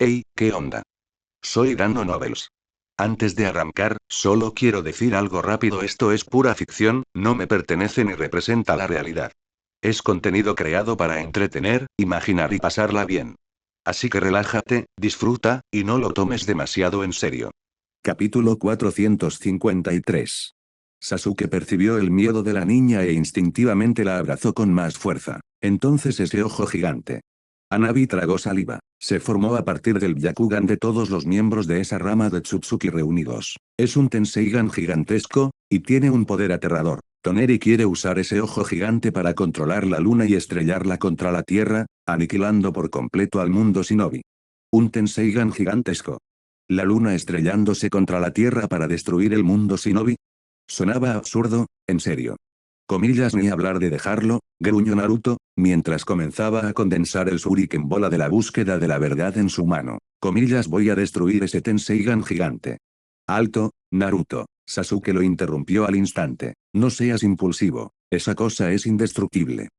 Hey, ¿qué onda? Soy Dando Novels. Antes de arrancar, solo quiero decir algo rápido: esto es pura ficción, no me pertenece ni representa la realidad. Es contenido creado para entretener, imaginar y pasarla bien. Así que relájate, disfruta, y no lo tomes demasiado en serio. Capítulo 453. Sasuke percibió el miedo de la niña e instintivamente la abrazó con más fuerza. Entonces ese ojo gigante. Hanabi tragó saliva. Se formó a partir del Byakugan de todos los miembros de esa rama de Tsutsuki reunidos. Es un Tenseigan gigantesco, y tiene un poder aterrador. Toneri quiere usar ese ojo gigante para controlar la luna y estrellarla contra la tierra, aniquilando por completo al mundo shinobi. Un Tenseigan gigantesco. La luna estrellándose contra la tierra para destruir el mundo shinobi. Sonaba absurdo, en serio. Comillas, ni hablar de dejarlo, gruñó Naruto, mientras comenzaba a condensar el shuriken bola de la búsqueda de la verdad en su mano. Comillas, voy a destruir ese Tenseigan gigante. Alto, Naruto. Sasuke lo interrumpió al instante. No seas impulsivo, esa cosa es indestructible.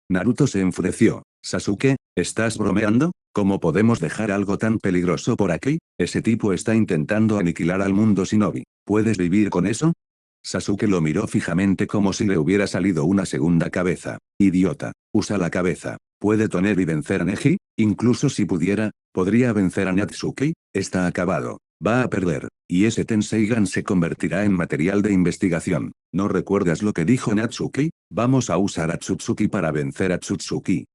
Naruto se enfureció. Sasuke, ¿estás bromeando? ¿Cómo podemos dejar algo tan peligroso por aquí? Ese tipo está intentando aniquilar al mundo shinobi. ¿Puedes vivir con eso? Sasuke lo miró fijamente como si le hubiera salido una segunda cabeza. Idiota, usa la cabeza. ¿Puede Toneri vencer a Neji? Incluso si pudiera, ¿podría vencer a Natsuki? Está acabado. Va a perder, y ese Tenseigan se convertirá en material de investigación. ¿No recuerdas lo que dijo Natsuki? Vamos a usar a Tsutsuki para vencer a Tsutsuki.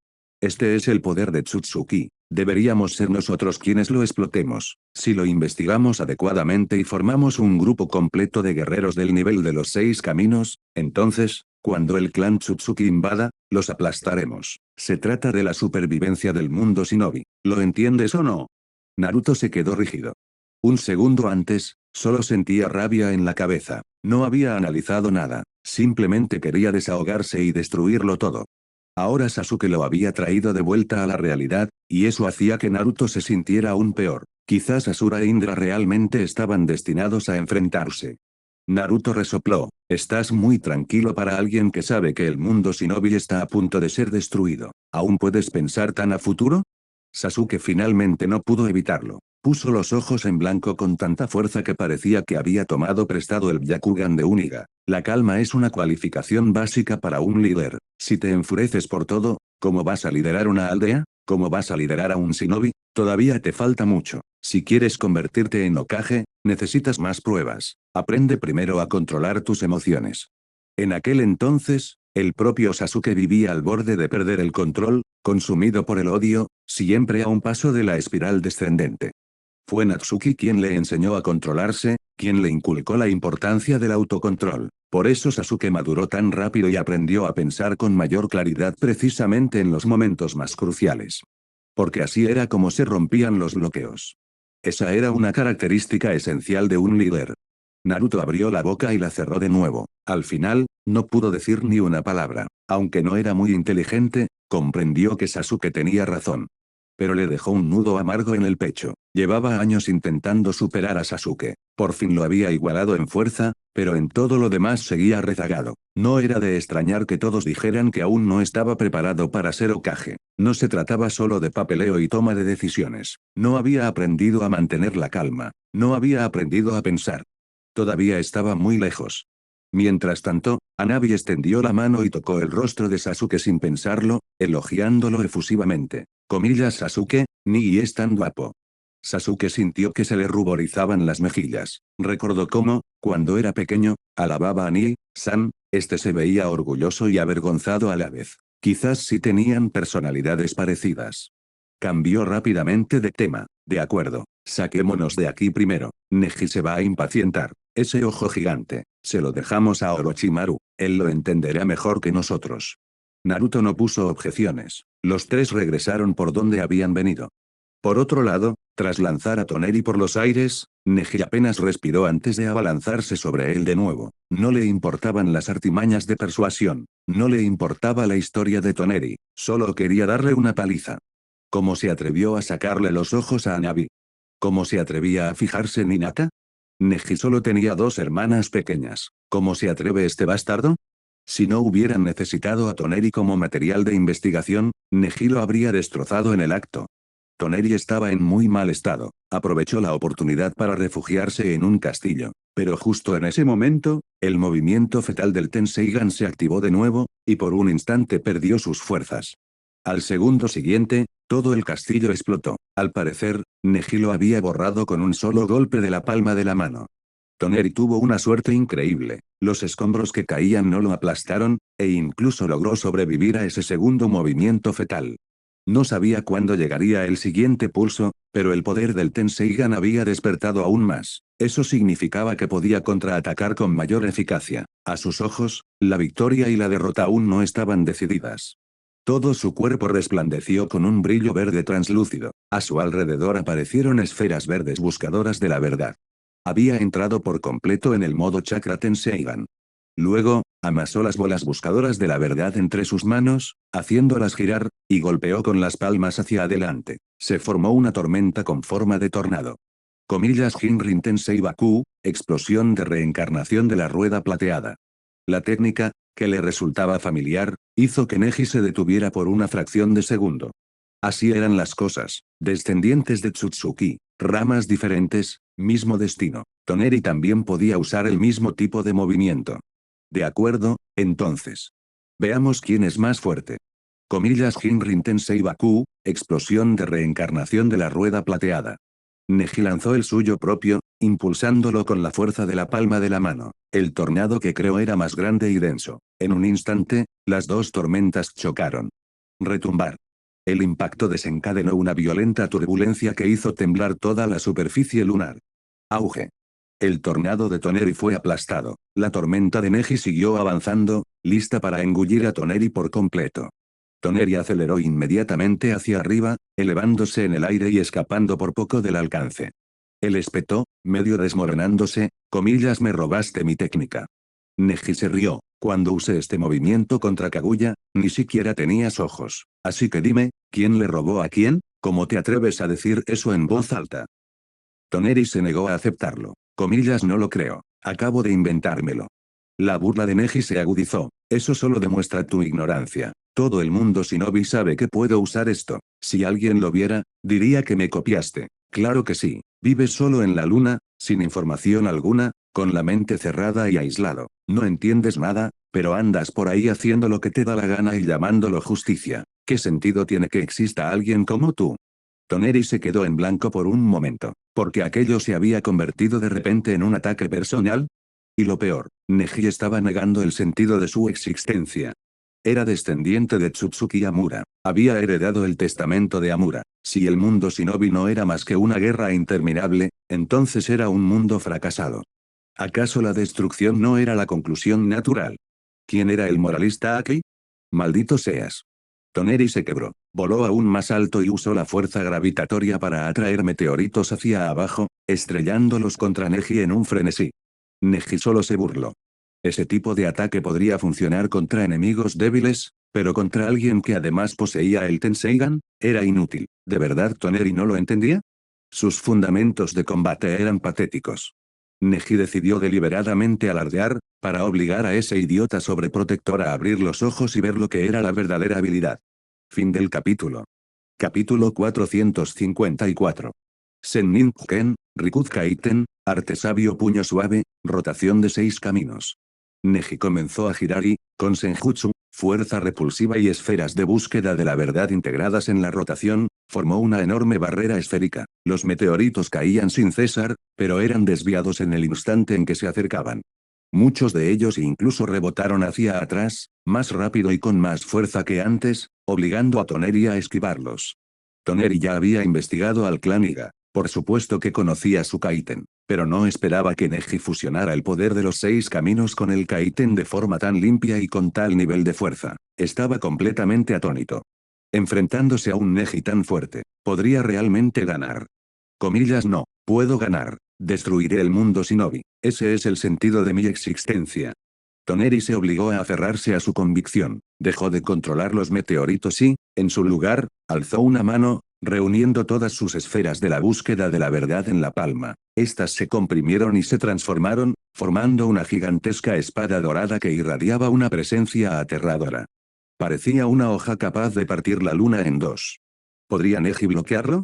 Este es el poder de Tsutsuki. Deberíamos ser nosotros quienes lo explotemos. Si lo investigamos adecuadamente y formamos un grupo completo de guerreros del nivel de los 6 caminos, entonces, cuando el clan Tsutsuki invada, los aplastaremos. Se trata de la supervivencia del mundo shinobi. ¿Lo entiendes o no? Naruto se quedó rígido. Un segundo antes, solo sentía rabia en la cabeza. No había analizado nada. Simplemente quería desahogarse y destruirlo todo. Ahora Sasuke lo había traído de vuelta a la realidad, y eso hacía que Naruto se sintiera aún peor. Quizás Asura e Indra realmente estaban destinados a enfrentarse. Naruto resopló. Estás muy tranquilo para alguien que sabe que el mundo shinobi está a punto de ser destruido. ¿Aún puedes pensar tan a futuro? Sasuke finalmente no pudo evitarlo. Puso los ojos en blanco con tanta fuerza que parecía que había tomado prestado el Byakugan de Uniga. La calma es una cualificación básica para un líder. Si te enfureces por todo, ¿cómo vas a liderar una aldea? ¿Cómo vas a liderar a un shinobi? Todavía te falta mucho. Si quieres convertirte en Hokage, necesitas más pruebas. Aprende primero a controlar tus emociones. En aquel entonces, el propio Sasuke vivía al borde de perder el control, consumido por el odio, siempre a un paso de la espiral descendente. Fue Natsuki quien le enseñó a controlarse, quien le inculcó la importancia del autocontrol. Por eso Sasuke maduró tan rápido y aprendió a pensar con mayor claridad precisamente en los momentos más cruciales. Porque así era como se rompían los bloqueos. Esa era una característica esencial de un líder. Naruto abrió la boca y la cerró de nuevo. Al final, no pudo decir ni una palabra. Aunque no era muy inteligente, comprendió que Sasuke tenía razón. Pero le dejó un nudo amargo en el pecho. Llevaba años intentando superar a Sasuke. Por fin lo había igualado en fuerza, pero en todo lo demás seguía rezagado. No era de extrañar que todos dijeran que aún no estaba preparado para ser Hokage. No se trataba solo de papeleo y toma de decisiones. No había aprendido a mantener la calma. No había aprendido a pensar. Todavía estaba muy lejos. Mientras tanto, Hanabi extendió la mano y tocó el rostro de Sasuke sin pensarlo, elogiándolo efusivamente. Comillas, Sasuke, ni es tan guapo. Sasuke sintió que se le ruborizaban las mejillas. Recordó cómo, cuando era pequeño, alababa a Nii-san, este se veía orgulloso y avergonzado a la vez. Quizás sí tenían personalidades parecidas. Cambió rápidamente de tema. De acuerdo, saquémonos de aquí primero. Neji se va a impacientar. Ese ojo gigante, se lo dejamos a Orochimaru, él lo entenderá mejor que nosotros. Naruto no puso objeciones. Los tres regresaron por donde habían venido. Por otro lado, tras lanzar a Toneri por los aires, Neji apenas respiró antes de abalanzarse sobre él de nuevo. No le importaban las artimañas de persuasión. No le importaba la historia de Toneri. Solo quería darle una paliza. ¿Cómo se atrevió a sacarle los ojos a Hanabi? ¿Cómo se atrevía a fijarse en Hinata? Neji solo tenía dos hermanas pequeñas. ¿Cómo se atreve este bastardo? Si no hubieran necesitado a Toneri como material de investigación, Neji lo habría destrozado en el acto. Toneri estaba en muy mal estado. Aprovechó la oportunidad para refugiarse en un castillo. Pero justo en ese momento, el movimiento fetal del Tenseigan se activó de nuevo, y por un instante perdió sus fuerzas. Al segundo siguiente, todo el castillo explotó. Al parecer, Neji lo había borrado con un solo golpe de la palma de la mano. Toneri tuvo una suerte increíble. Los escombros que caían no lo aplastaron, e incluso logró sobrevivir a ese segundo movimiento fetal. No sabía cuándo llegaría el siguiente pulso, pero el poder del Tenseigan había despertado aún más. Eso significaba que podía contraatacar con mayor eficacia. A sus ojos, la victoria y la derrota aún no estaban decididas. Todo su cuerpo resplandeció con un brillo verde translúcido. A su alrededor aparecieron esferas verdes buscadoras de la verdad. Había entrado por completo en el modo chakra Tenseigan. Luego, amasó las bolas buscadoras de la verdad entre sus manos, haciéndolas girar, y golpeó con las palmas hacia adelante. Se formó una tormenta con forma de tornado. Comillas Jinrin Tensei Baku, explosión de reencarnación de la rueda plateada. La técnica, que le resultaba familiar, hizo que Neji se detuviera por una fracción de segundo. Así eran las cosas, descendientes de Tsutsuki, ramas diferentes, mismo destino. Toneri también podía usar el mismo tipo de movimiento. De acuerdo, entonces. Veamos quién es más fuerte. Comillas Jinrin Tensei Baku, explosión de reencarnación de la rueda plateada. Neji lanzó el suyo propio, impulsándolo con la fuerza de la palma de la mano. El tornado que creó era más grande y denso. En un instante, las dos tormentas chocaron. Retumbar. El impacto desencadenó una violenta turbulencia que hizo temblar toda la superficie lunar. Auge. El tornado de Toneri fue aplastado. La tormenta de Neji siguió avanzando, lista para engullir a Toneri por completo. Toneri aceleró inmediatamente hacia arriba, elevándose en el aire y escapando por poco del alcance. Él espetó, medio desmoronándose, comillas me robaste mi técnica. Neji se rió, cuando usé este movimiento contra Kaguya, ni siquiera tenías ojos. Así que dime, ¿quién le robó a quién? ¿Cómo te atreves a decir eso en voz alta? Toneri se negó a aceptarlo. Comillas no lo creo. Acabo de inventármelo. La burla de Neji se agudizó. Eso solo demuestra tu ignorancia. Todo el mundo shinobi sabe que puedo usar esto. Si alguien lo viera, diría que me copiaste. Claro que sí. Vives solo en la luna, sin información alguna, con la mente cerrada y aislado. No entiendes nada, pero andas por ahí haciendo lo que te da la gana y llamándolo justicia. ¿Qué sentido tiene que exista alguien como tú? Toneri se quedó en blanco por un momento. ¿Porque aquello se había convertido de repente en un ataque personal? Y lo peor, Neji estaba negando el sentido de su existencia. Era descendiente de Tsutsuki Amura. Había heredado el testamento de Amura. Si el mundo shinobi no era más que una guerra interminable, entonces era un mundo fracasado. ¿Acaso la destrucción no era la conclusión natural? ¿Quién era el moralista aquí? Maldito seas. Toneri se quebró, voló aún más alto y usó la fuerza gravitatoria para atraer meteoritos hacia abajo, estrellándolos contra Neji en un frenesí. Neji solo se burló. Ese tipo de ataque podría funcionar contra enemigos débiles, pero contra alguien que además poseía el Tenseigan, era inútil. ¿De verdad Toneri no lo entendía? Sus fundamentos de combate eran patéticos. Neji decidió deliberadamente alardear, para obligar a ese idiota sobreprotector a abrir los ojos y ver lo que era la verdadera habilidad. Fin del capítulo. Capítulo 454. Sennin Ken, Rikud Kaiten, arte sabio puño suave, rotación de 6 caminos. Neji comenzó a girar y, con Senjutsu, fuerza repulsiva y esferas de búsqueda de la verdad integradas en la rotación, formó una enorme barrera esférica. Los meteoritos caían sin cesar, pero eran desviados en el instante en que se acercaban. Muchos de ellos incluso rebotaron hacia atrás, más rápido y con más fuerza que antes, obligando a Toneri a esquivarlos. Toneri ya había investigado al clan Iga. Por supuesto que conocía su Kaiten, pero no esperaba que Neji fusionara el poder de los 6 caminos con el Kaiten de forma tan limpia y con tal nivel de fuerza. Estaba completamente atónito. Enfrentándose a un Neji tan fuerte, ¿podría realmente ganar? Comillas no, puedo ganar. Destruiré el mundo shinobi. Ese es el sentido de mi existencia. Toneri se obligó a aferrarse a su convicción. Dejó de controlar los meteoritos y, en su lugar, alzó una mano, reuniendo todas sus esferas de la búsqueda de la verdad en la palma. Estas se comprimieron y se transformaron, formando una gigantesca espada dorada que irradiaba una presencia aterradora. Parecía una hoja capaz de partir la luna en dos. ¿Podría Neji bloquearlo?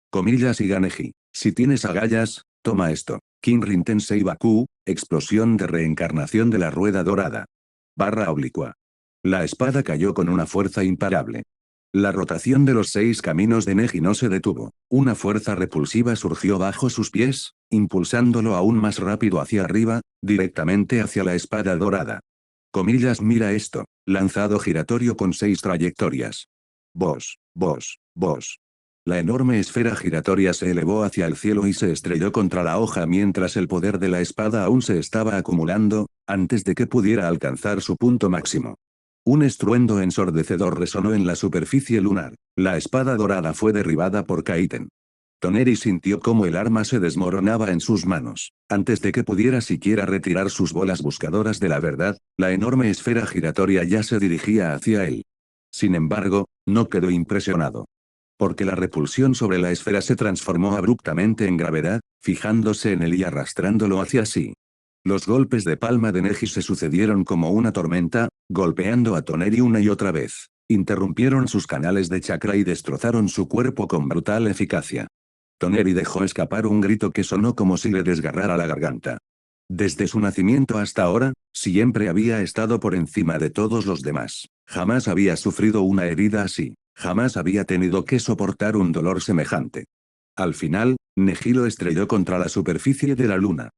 Comillas y Neji. Si tienes agallas, toma esto. Kinrin Tensei Baku, explosión de reencarnación de la rueda dorada. Barra oblicua. La espada cayó con una fuerza imparable. La rotación de los 6 caminos de Neji no se detuvo. Una fuerza repulsiva surgió bajo sus pies, impulsándolo aún más rápido hacia arriba, directamente hacia la espada dorada. Comillas, mira esto. Lanzado giratorio con 6 trayectorias. Boss, boss, boss. La enorme esfera giratoria se elevó hacia el cielo y se estrelló contra la hoja mientras el poder de la espada aún se estaba acumulando, antes de que pudiera alcanzar su punto máximo. Un estruendo ensordecedor resonó en la superficie lunar. La espada dorada fue derribada por Kaiten. Toneri sintió cómo el arma se desmoronaba en sus manos. Antes de que pudiera siquiera retirar sus bolas buscadoras de la verdad, la enorme esfera giratoria ya se dirigía hacia él. Sin embargo, no quedó impresionado. Porque la repulsión sobre la esfera se transformó abruptamente en gravedad, fijándose en él y arrastrándolo hacia sí. Los golpes de palma de Neji se sucedieron como una tormenta, golpeando a Toneri una y otra vez. Interrumpieron sus canales de chakra y destrozaron su cuerpo con brutal eficacia. Toneri dejó escapar un grito que sonó como si le desgarrara la garganta. Desde su nacimiento hasta ahora, siempre había estado por encima de todos los demás. Jamás había sufrido una herida así. Jamás había tenido que soportar un dolor semejante. Al final, Neji lo estrelló contra la superficie de la luna.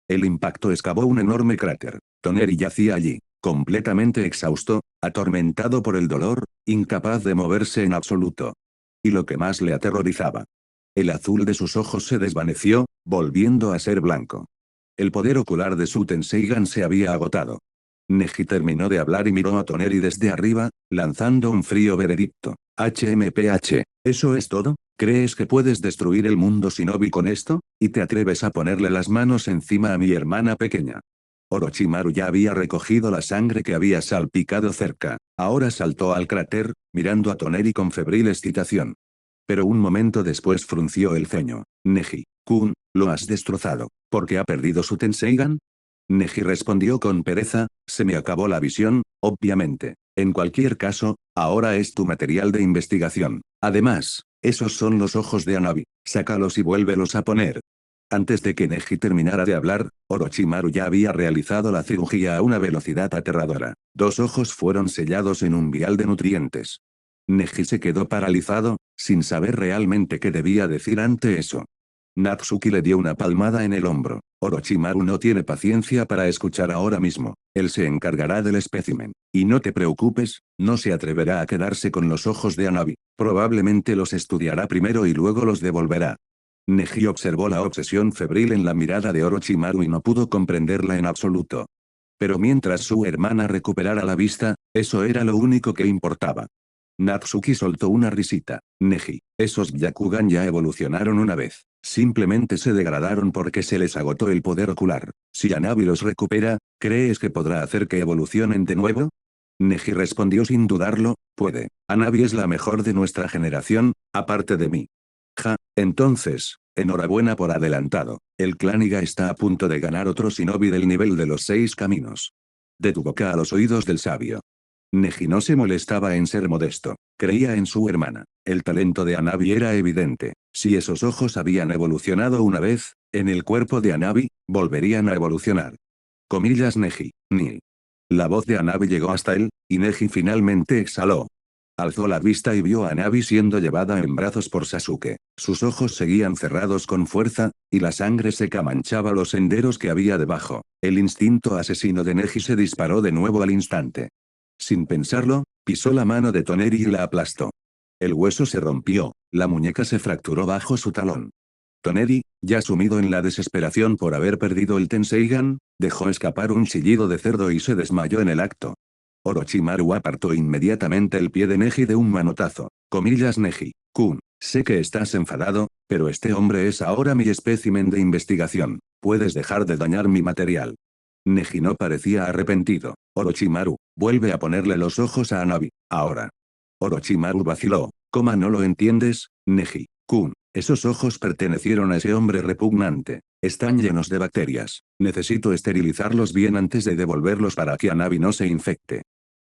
El impacto excavó un enorme cráter. Toneri yacía allí, completamente exhausto, atormentado por el dolor, incapaz de moverse en absoluto. Y lo que más le aterrorizaba. El azul de sus ojos se desvaneció, volviendo a ser blanco. El poder ocular de su Tenseigan se había agotado. Neji terminó de hablar y miró a Toneri desde arriba, lanzando un frío veredicto. HMPH, ¿eso es todo? ¿Crees que puedes destruir el mundo shinobi con esto? ¿Y te atreves a ponerle las manos encima a mi hermana pequeña? Orochimaru ya había recogido la sangre que había salpicado cerca. Ahora saltó al cráter, mirando a Toneri con febril excitación. Pero un momento después frunció el ceño. Neji-kun, lo has destrozado. ¿Por qué ha perdido su Tenseigan? Neji respondió con pereza, se me acabó la visión, obviamente. En cualquier caso, ahora es tu material de investigación. Además, esos son los ojos de Hanabi. Sácalos y vuélvelos a poner. Antes de que Neji terminara de hablar, Orochimaru ya había realizado la cirugía a una velocidad aterradora. 2 ojos fueron sellados en un vial de nutrientes. Neji se quedó paralizado, sin saber realmente qué debía decir ante eso. Natsuki le dio una palmada en el hombro. Orochimaru no tiene paciencia para escuchar ahora mismo. Él se encargará del espécimen. Y no te preocupes, no se atreverá a quedarse con los ojos de Hanabi. Probablemente los estudiará primero y luego los devolverá. Neji observó la obsesión febril en la mirada de Orochimaru y no pudo comprenderla en absoluto. Pero mientras su hermana recuperara la vista, eso era lo único que importaba. Natsuki soltó una risita. Neji, esos Byakugan ya evolucionaron una vez. Simplemente se degradaron porque se les agotó el poder ocular. Si Hanabi los recupera, ¿crees que podrá hacer que evolucionen de nuevo? Neji respondió sin dudarlo, puede. Hanabi es la mejor de nuestra generación, aparte de mí. Entonces, enhorabuena por adelantado. El clan Iga está a punto de ganar otro shinobi del nivel de los 6 caminos. De tu boca a los oídos del sabio. Neji no se molestaba en ser modesto. Creía en su hermana. El talento de Hanabi era evidente. Si esos ojos habían evolucionado una vez, en el cuerpo de Hanabi, volverían a evolucionar. Comillas Neji, ni. La voz de Hanabi llegó hasta él, y Neji finalmente exhaló. Alzó la vista y vio a Hanabi siendo llevada en brazos por Sasuke. Sus ojos seguían cerrados con fuerza, y la sangre seca manchaba los senderos que había debajo. El instinto asesino de Neji se disparó de nuevo al instante. Sin pensarlo, pisó la mano de Toneri y la aplastó. El hueso se rompió, la muñeca se fracturó bajo su talón. Toneri, ya sumido en la desesperación por haber perdido el Tenseigan, dejó escapar un chillido de cerdo y se desmayó en el acto. Orochimaru apartó inmediatamente el pie de Neji de un manotazo. Comillas Neji-kun, sé que estás enfadado, pero este hombre es ahora mi espécimen de investigación. Puedes dejar de dañar mi material. Neji no parecía arrepentido. Orochimaru, vuelve a ponerle los ojos a Hanabi, ahora. Orochimaru vaciló. ¿Cómo no lo entiendes, Neji-kun? Esos ojos pertenecieron a ese hombre repugnante. Están llenos de bacterias. Necesito esterilizarlos bien antes de devolverlos para que Hanabi no se infecte.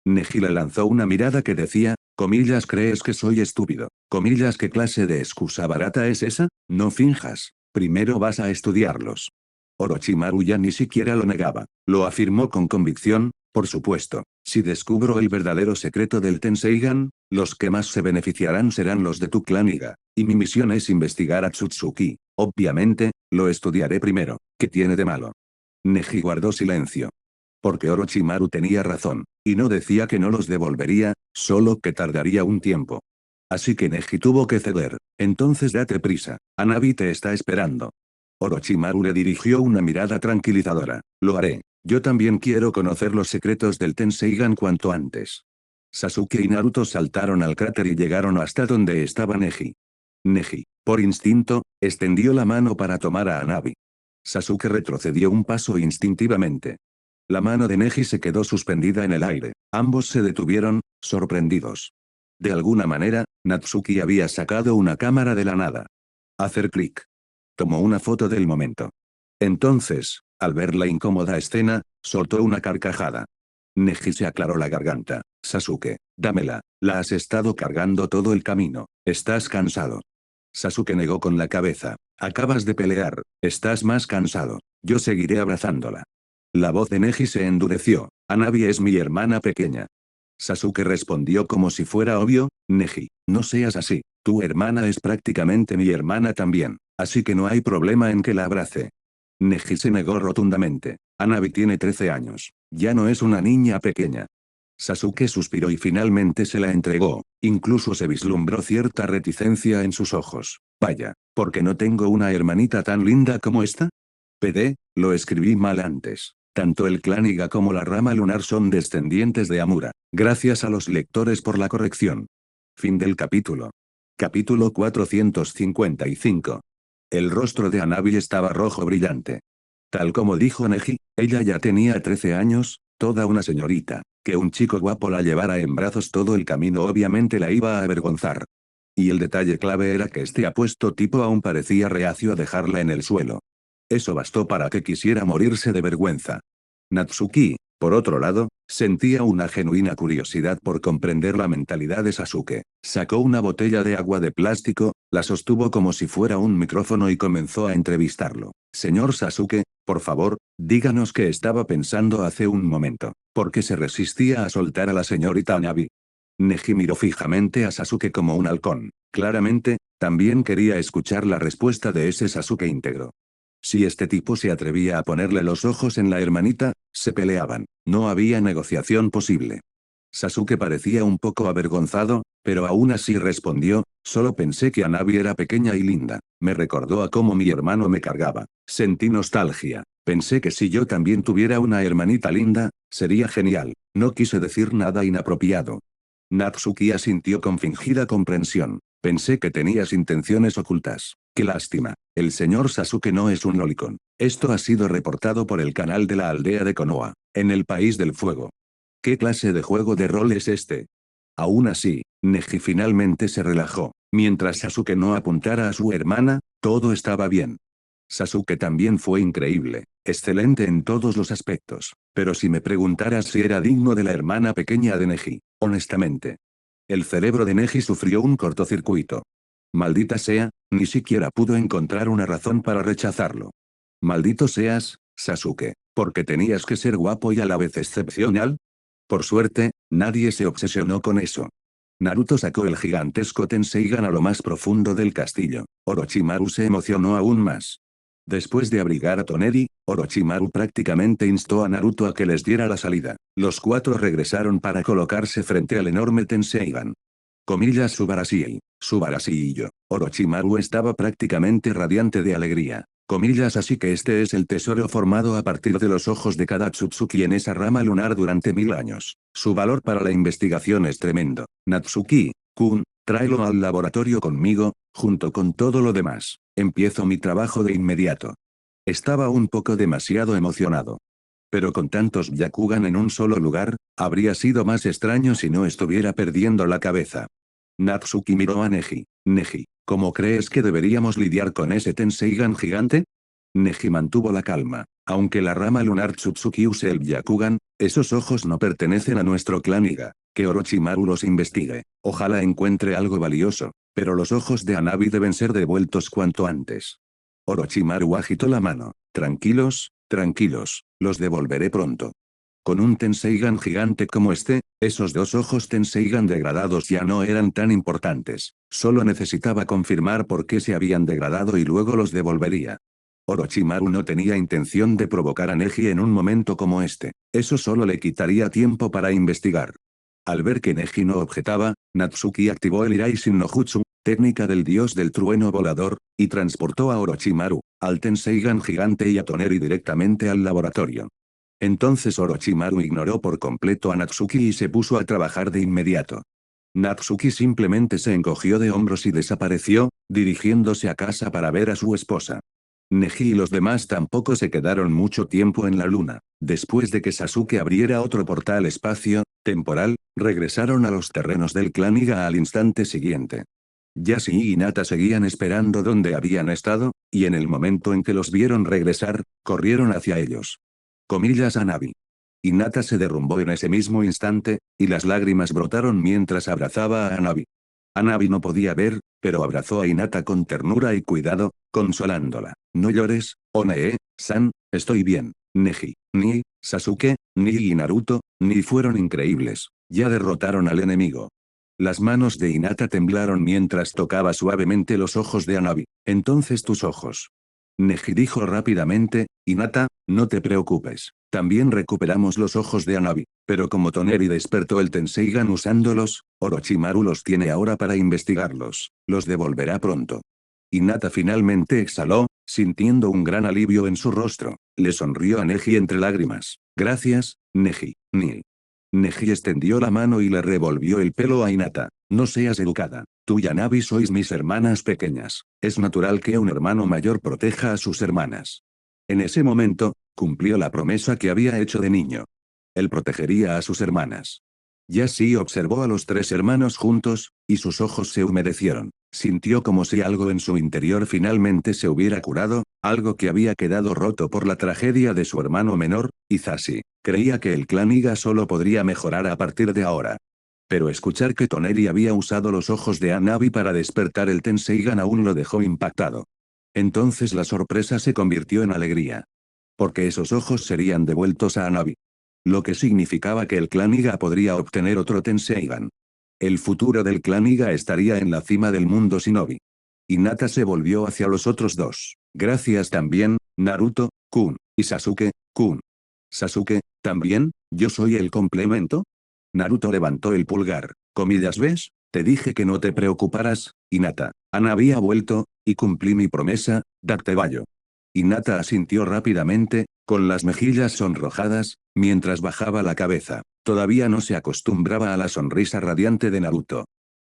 Neji le lanzó una mirada que decía, Comillas, ¿crees que soy estúpido? Comillas, ¿qué clase de excusa barata es esa? No finjas. Primero vas a estudiarlos. Orochimaru ya ni siquiera lo negaba. Lo afirmó con convicción, por supuesto. Si descubro el verdadero secreto del Tenseigan, los que más se beneficiarán serán los de tu clan Iga. Y mi misión es investigar a Tsutsuki. Obviamente, lo estudiaré primero. ¿Qué tiene de malo? Neji guardó silencio. Porque Orochimaru tenía razón, y no decía que no los devolvería, solo que tardaría un tiempo. Así que Neji tuvo que ceder. Entonces date prisa, Hanabi te está esperando. Orochimaru le dirigió una mirada tranquilizadora. Lo haré. Yo también quiero conocer los secretos del Tenseigan cuanto antes. Sasuke y Naruto saltaron al cráter y llegaron hasta donde estaba Neji. Neji, por instinto, extendió la mano para tomar a Hanabi. Sasuke retrocedió un paso instintivamente. La mano de Neji se quedó suspendida en el aire. Ambos se detuvieron, sorprendidos. De alguna manera, Natsuki había sacado una cámara de la nada. Hacer clic. Tomó una foto del momento. Entonces, al ver la incómoda escena, soltó una carcajada. Neji se aclaró la garganta. Sasuke, dámela, la has estado cargando todo el camino. ¿Estás cansado? Sasuke negó con la cabeza. Acabas de pelear, estás más cansado. Yo seguiré abrazándola. La voz de Neji se endureció. Hanabi es mi hermana pequeña. Sasuke respondió como si fuera obvio, Neji, no seas así. Tu hermana es prácticamente mi hermana también, así que no hay problema en que la abrace. Neji se negó rotundamente. Hanabi tiene 13 años. Ya no es una niña pequeña. Sasuke suspiró y finalmente se la entregó, incluso se vislumbró cierta reticencia en sus ojos. Vaya, ¿por qué no tengo una hermanita tan linda como esta? Lo escribí mal antes. Tanto el clan Iga como la rama lunar son descendientes de Amura. Gracias a los lectores por la corrección. Fin del capítulo. Capítulo 455. El rostro de Hanabi estaba rojo brillante. Tal como dijo Neji, ella ya tenía 13 años, toda una señorita. Que un chico guapo la llevara en brazos todo el camino obviamente la iba a avergonzar. Y el detalle clave era que este apuesto tipo aún parecía reacio a dejarla en el suelo. Eso bastó para que quisiera morirse de vergüenza. Natsuki, por otro lado, sentía una genuina curiosidad por comprender la mentalidad de Sasuke. Sacó una botella de agua de plástico, la sostuvo como si fuera un micrófono y comenzó a entrevistarlo. Señor Sasuke, por favor, díganos qué estaba pensando hace un momento. ¿Por qué se resistía a soltar a la señorita Hanabi? Neji miró fijamente a Sasuke como un halcón. Claramente, también quería escuchar la respuesta de ese Sasuke íntegro. Si este tipo se atrevía a ponerle los ojos en la hermanita, se peleaban. No había negociación posible. Sasuke parecía un poco avergonzado, pero aún así respondió, solo pensé que Hanabi era pequeña y linda. Me recordó a cómo mi hermano me cargaba. Sentí nostalgia. Pensé que si yo también tuviera una hermanita linda, sería genial. No quise decir nada inapropiado. Natsuki asintió con fingida comprensión. Pensé que tenías intenciones ocultas. Qué lástima. El señor Sasuke no es un lolicón. Esto ha sido reportado por el canal de la aldea de Konoha, en el país del fuego. ¿Qué clase de juego de rol es este? Aún así, Neji finalmente se relajó. Mientras Sasuke no apuntara a su hermana, todo estaba bien. Sasuke también fue increíble, excelente en todos los aspectos. Pero si me preguntaras si era digno de la hermana pequeña de Neji, honestamente. El cerebro de Neji sufrió un cortocircuito. Maldita sea, ni siquiera pudo encontrar una razón para rechazarlo. Maldito seas, Sasuke, ¿porque tenías que ser guapo y a la vez excepcional? Por suerte, nadie se obsesionó con eso. Naruto sacó el gigantesco Tenseigan a lo más profundo del castillo. Orochimaru se emocionó aún más. Después de abrigar a Toneri, Orochimaru prácticamente instó a Naruto a que les diera la salida. Los cuatro regresaron para colocarse frente al enorme Tenseigan. Comillas Subarashii. Subarashii y yo. Orochimaru estaba prácticamente radiante de alegría. Comillas, así que este es el tesoro formado a partir de los ojos de cada Tsutsuki en esa rama lunar durante 1000 años. Su valor para la investigación es tremendo. Natsuki-kun, tráelo al laboratorio conmigo, junto con todo lo demás. Empiezo mi trabajo de inmediato. Estaba un poco demasiado emocionado. Pero con tantos Byakugan en un solo lugar, habría sido más extraño si no estuviera perdiendo la cabeza. Natsuki miró a Neji. Neji, ¿cómo crees que deberíamos lidiar con ese Tenseigan gigante? Neji mantuvo la calma. Aunque la rama lunar Tsutsuki use el Byakugan, esos ojos no pertenecen a nuestro clan Iga. Que Orochimaru los investigue. Ojalá encuentre algo valioso, pero los ojos de Hanabi deben ser devueltos cuanto antes. Orochimaru agitó la mano. Tranquilos, tranquilos, los devolveré pronto. Con un Tenseigan gigante como este, esos dos ojos Tenseigan degradados ya no eran tan importantes. Solo necesitaba confirmar por qué se habían degradado y luego los devolvería. Orochimaru no tenía intención de provocar a Neji en un momento como este. Eso solo le quitaría tiempo para investigar. Al ver que Neji no objetaba, Natsuki activó el Iraishin no Jutsu, técnica del dios del trueno volador, y transportó a Orochimaru, al Tenseigan gigante y a Toneri directamente al laboratorio. Entonces Orochimaru ignoró por completo a Natsuki y se puso a trabajar de inmediato. Natsuki simplemente se encogió de hombros y desapareció, dirigiéndose a casa para ver a su esposa. Neji y los demás tampoco se quedaron mucho tiempo en la luna. Después de que Sasuke abriera otro portal espacio-temporal, regresaron a los terrenos del clan Iga al instante siguiente. Yasuo y Hinata seguían esperando donde habían estado, y en el momento en que los vieron regresar, corrieron hacia ellos. Comillas a Navi. Hinata se derrumbó en ese mismo instante, y las lágrimas brotaron mientras abrazaba a Hanabi. Hanabi no podía ver, pero abrazó a Hinata con ternura y cuidado, consolándola. No llores, Onae-san, estoy bien. Neji, ni, Sasuke, ni y Naruto, ni fueron increíbles, ya derrotaron al enemigo. Las manos de Hinata temblaron mientras tocaba suavemente los ojos de Hanabi. Entonces tus ojos. Neji dijo rápidamente, Hinata, no te preocupes. También recuperamos los ojos de Hanabi, pero como Toneri despertó el Tenseigan usándolos, Orochimaru los tiene ahora para investigarlos. Los devolverá pronto. Hinata finalmente exhaló, sintiendo un gran alivio en su rostro. Le sonrió a Neji entre lágrimas. Gracias, Neji. Neji extendió la mano y le revolvió el pelo a Hinata. No seas educada. Tú y Hanabi sois mis hermanas pequeñas. Es natural que un hermano mayor proteja a sus hermanas. En ese momento, cumplió la promesa que había hecho de niño. Él protegería a sus hermanas. Yasuo observó a los tres hermanos juntos, y sus ojos se humedecieron. Sintió como si algo en su interior finalmente se hubiera curado, algo que había quedado roto por la tragedia de su hermano menor, Hisashi. Creía que el clan Iga solo podría mejorar a partir de ahora. Pero escuchar que Toneri había usado los ojos de Hanabi para despertar el Tenseigan aún lo dejó impactado. Entonces la sorpresa se convirtió en alegría. Porque esos ojos serían devueltos a Hanabi. Lo que significaba que el clan Iga podría obtener otro Tenseigan. El futuro del clan Iga estaría en la cima del mundo shinobi. Hinata se volvió hacia los otros dos. Gracias también, Naruto-kun, y Sasuke-kun. Sasuke, ¿también? ¿Yo soy el complemento? Naruto levantó el pulgar. Comillas, ¿ves? Te dije que no te preocuparas, Hinata. Ana había vuelto, y cumplí mi promesa, Dactebayo. Hinata asintió rápidamente, con las mejillas sonrojadas, mientras bajaba la cabeza. Todavía no se acostumbraba a la sonrisa radiante de Naruto.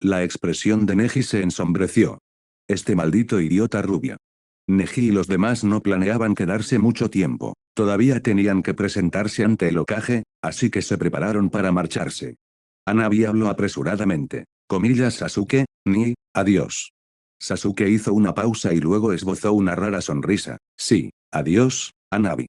La expresión de Neji se ensombreció. Este maldito idiota rubio. Neji y los demás no planeaban quedarse mucho tiempo. Todavía tenían que presentarse ante el Hokage, así que se prepararon para marcharse. Hanabi habló apresuradamente. Comillas Sasuke, adiós. Sasuke hizo una pausa y luego esbozó una rara sonrisa. Sí, adiós, Hanabi.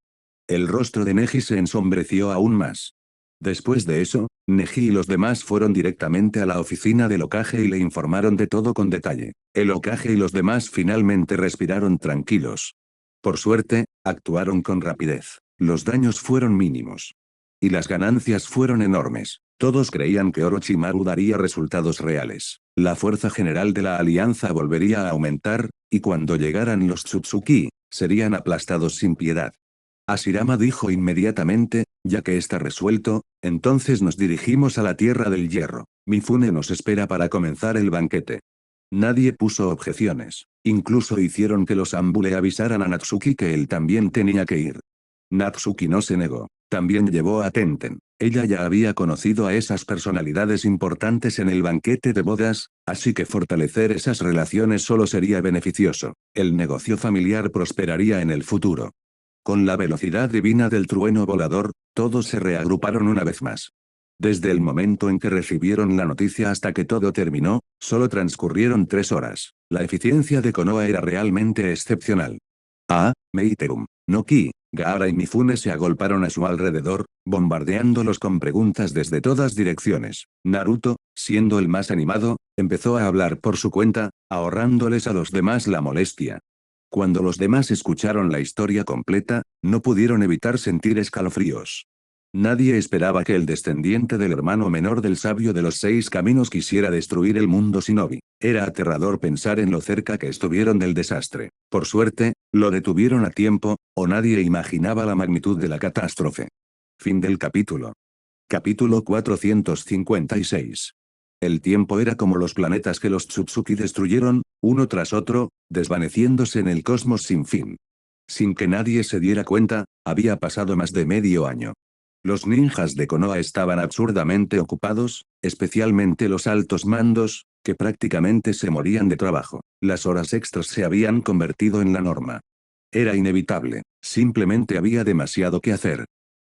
El rostro de Neji se ensombreció aún más. Después de eso, Neji y los demás fueron directamente a la oficina del Hokage y le informaron de todo con detalle. El Hokage y los demás finalmente respiraron tranquilos. Por suerte, actuaron con rapidez. Los daños fueron mínimos. Y las ganancias fueron enormes. Todos creían que Orochimaru daría resultados reales. La fuerza general de la alianza volvería a aumentar, y cuando llegaran los Tsutsuki, serían aplastados sin piedad. Hashirama dijo inmediatamente, ya que está resuelto, entonces nos dirigimos a la Tierra del Hierro. Mifune nos espera para comenzar el banquete. Nadie puso objeciones. Incluso hicieron que los Anbu le avisaran a Natsuki que él también tenía que ir. Natsuki no se negó. También llevó a Tenten. Ella ya había conocido a esas personalidades importantes en el banquete de bodas, así que fortalecer esas relaciones solo sería beneficioso. El negocio familiar prosperaría en el futuro. Con la velocidad divina del trueno volador, todos se reagruparon una vez más. Desde el momento en que recibieron la noticia hasta que todo terminó, solo transcurrieron 3 horas. La eficiencia de Konoha era realmente excepcional. Meiterum, no Ki, Gaara y Mifune se agolparon a su alrededor, bombardeándolos con preguntas desde todas direcciones. Naruto, siendo el más animado, empezó a hablar por su cuenta, ahorrándoles a los demás la molestia. Cuando los demás escucharon la historia completa, no pudieron evitar sentir escalofríos. Nadie esperaba que el descendiente del hermano menor del sabio de los 6 caminos quisiera destruir el mundo shinobi. Era aterrador pensar en lo cerca que estuvieron del desastre. Por suerte, lo detuvieron a tiempo, o nadie imaginaba la magnitud de la catástrofe. Fin del capítulo. Capítulo 456. El tiempo era como los planetas que los Tsutsuki destruyeron, uno tras otro, desvaneciéndose en el cosmos sin fin. Sin que nadie se diera cuenta, había pasado más de medio año. Los ninjas de Konoha estaban absurdamente ocupados, especialmente los altos mandos, que prácticamente se morían de trabajo. Las horas extras se habían convertido en la norma. Era inevitable, simplemente había demasiado que hacer.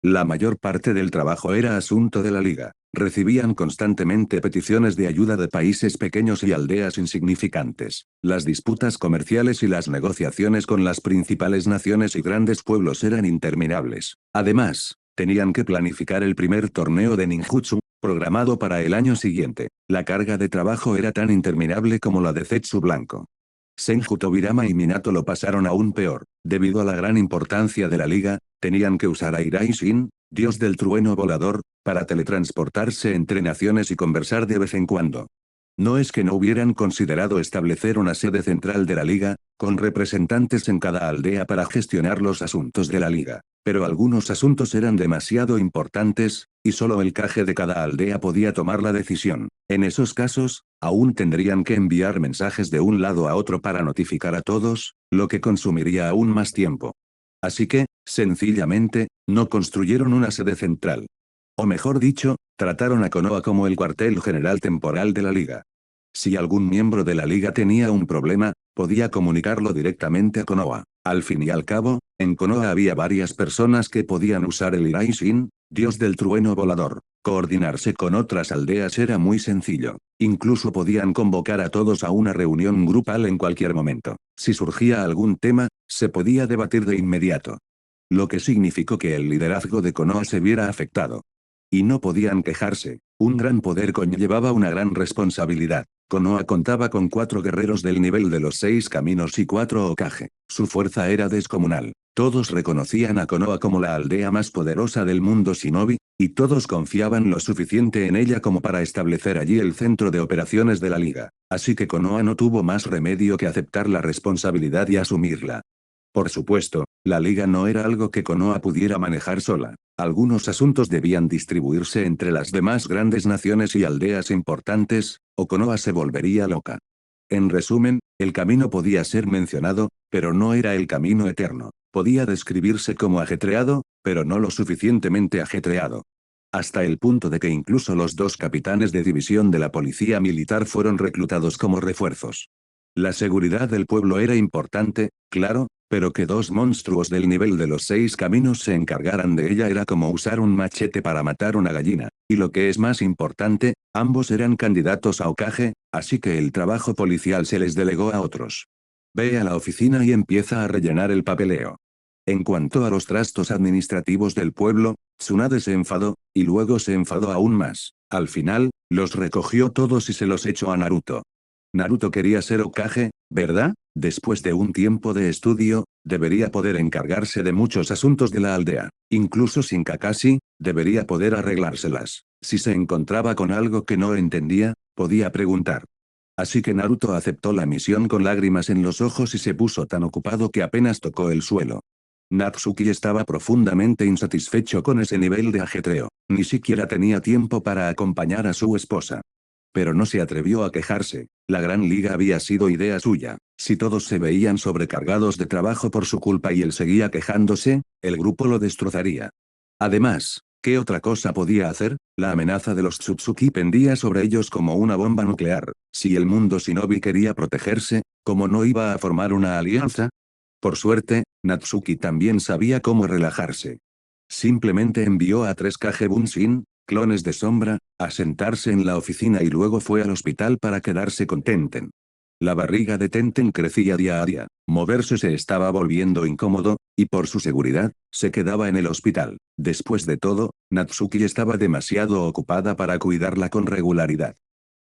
La mayor parte del trabajo era asunto de la liga. Recibían constantemente peticiones de ayuda de países pequeños y aldeas insignificantes. Las disputas comerciales y las negociaciones con las principales naciones y grandes pueblos eran interminables. Además, tenían que planificar el primer torneo de ninjutsu, programado para el año siguiente. La carga de trabajo era tan interminable como la de Zetsu Blanco. Senju Tobirama y Minato lo pasaron aún peor. Debido a la gran importancia de la liga, tenían que usar a Irai-Shin, dios del trueno volador, para teletransportarse entre naciones y conversar de vez en cuando. No es que no hubieran considerado establecer una sede central de la liga, con representantes en cada aldea para gestionar los asuntos de la liga, pero algunos asuntos eran demasiado importantes, y solo el Kage de cada aldea podía tomar la decisión. En esos casos, aún tendrían que enviar mensajes de un lado a otro para notificar a todos, lo que consumiría aún más tiempo. Así que, sencillamente, no construyeron una sede central. O mejor dicho, trataron a Konoha como el cuartel general temporal de la liga. Si algún miembro de la liga tenía un problema, podía comunicarlo directamente a Konoha. Al fin y al cabo, en Konoha había varias personas que podían usar el Irai-Shin, dios del trueno volador. Coordinarse con otras aldeas era muy sencillo. Incluso podían convocar a todos a una reunión grupal en cualquier momento. Si surgía algún tema, se podía debatir de inmediato. Lo que significó que el liderazgo de Konoha se viera afectado. Y no podían quejarse, un gran poder conllevaba una gran responsabilidad. Konoha contaba con 4 guerreros del nivel de los 6 caminos y 4 Hokage. Su fuerza era descomunal. Todos reconocían a Konoha como la aldea más poderosa del mundo shinobi, y todos confiaban lo suficiente en ella como para establecer allí el centro de operaciones de la liga. Así que Konoha no tuvo más remedio que aceptar la responsabilidad y asumirla. Por supuesto, la liga no era algo que Konoha pudiera manejar sola. Algunos asuntos debían distribuirse entre las demás grandes naciones y aldeas importantes, o Konoha se volvería loca. En resumen, el camino podía ser mencionado, pero no era el camino eterno. Podía describirse como ajetreado, pero no lo suficientemente ajetreado. Hasta el punto de que incluso los 2 capitanes de división de la policía militar fueron reclutados como refuerzos. La seguridad del pueblo era importante, claro, pero que 2 monstruos del nivel de los 6 caminos se encargaran de ella era como usar un machete para matar una gallina, y lo que es más importante, ambos eran candidatos a Hokage, así que el trabajo policial se les delegó a otros. Ve a la oficina y empieza a rellenar el papeleo. En cuanto a los trastos administrativos del pueblo, Tsunade se enfadó, y luego se enfadó aún más. Al final, los recogió todos y se los echó a Naruto. Naruto quería ser Hokage, ¿verdad? Después de un tiempo de estudio, debería poder encargarse de muchos asuntos de la aldea. Incluso sin Kakashi, debería poder arreglárselas. Si se encontraba con algo que no entendía, podía preguntar. Así que Naruto aceptó la misión con lágrimas en los ojos y se puso tan ocupado que apenas tocó el suelo. Natsuki estaba profundamente insatisfecho con ese nivel de ajetreo. Ni siquiera tenía tiempo para acompañar a su esposa. Pero no se atrevió a quejarse, la Gran Liga había sido idea suya. Si todos se veían sobrecargados de trabajo por su culpa y él seguía quejándose, el grupo lo destrozaría. Además, ¿qué otra cosa podía hacer? La amenaza de los Tsutsuki pendía sobre ellos como una bomba nuclear. Si el mundo shinobi quería protegerse, ¿cómo no iba a formar una alianza? Por suerte, Natsuki también sabía cómo relajarse. Simplemente envió a 3 Kage Bunshin, clones de sombra, a sentarse en la oficina y luego fue al hospital para quedarse con Tenten. La barriga de Tenten crecía día a día, moverse se estaba volviendo incómodo, Y por su seguridad, se quedaba en el hospital. Después de todo, Natsuki estaba demasiado ocupada para cuidarla con regularidad.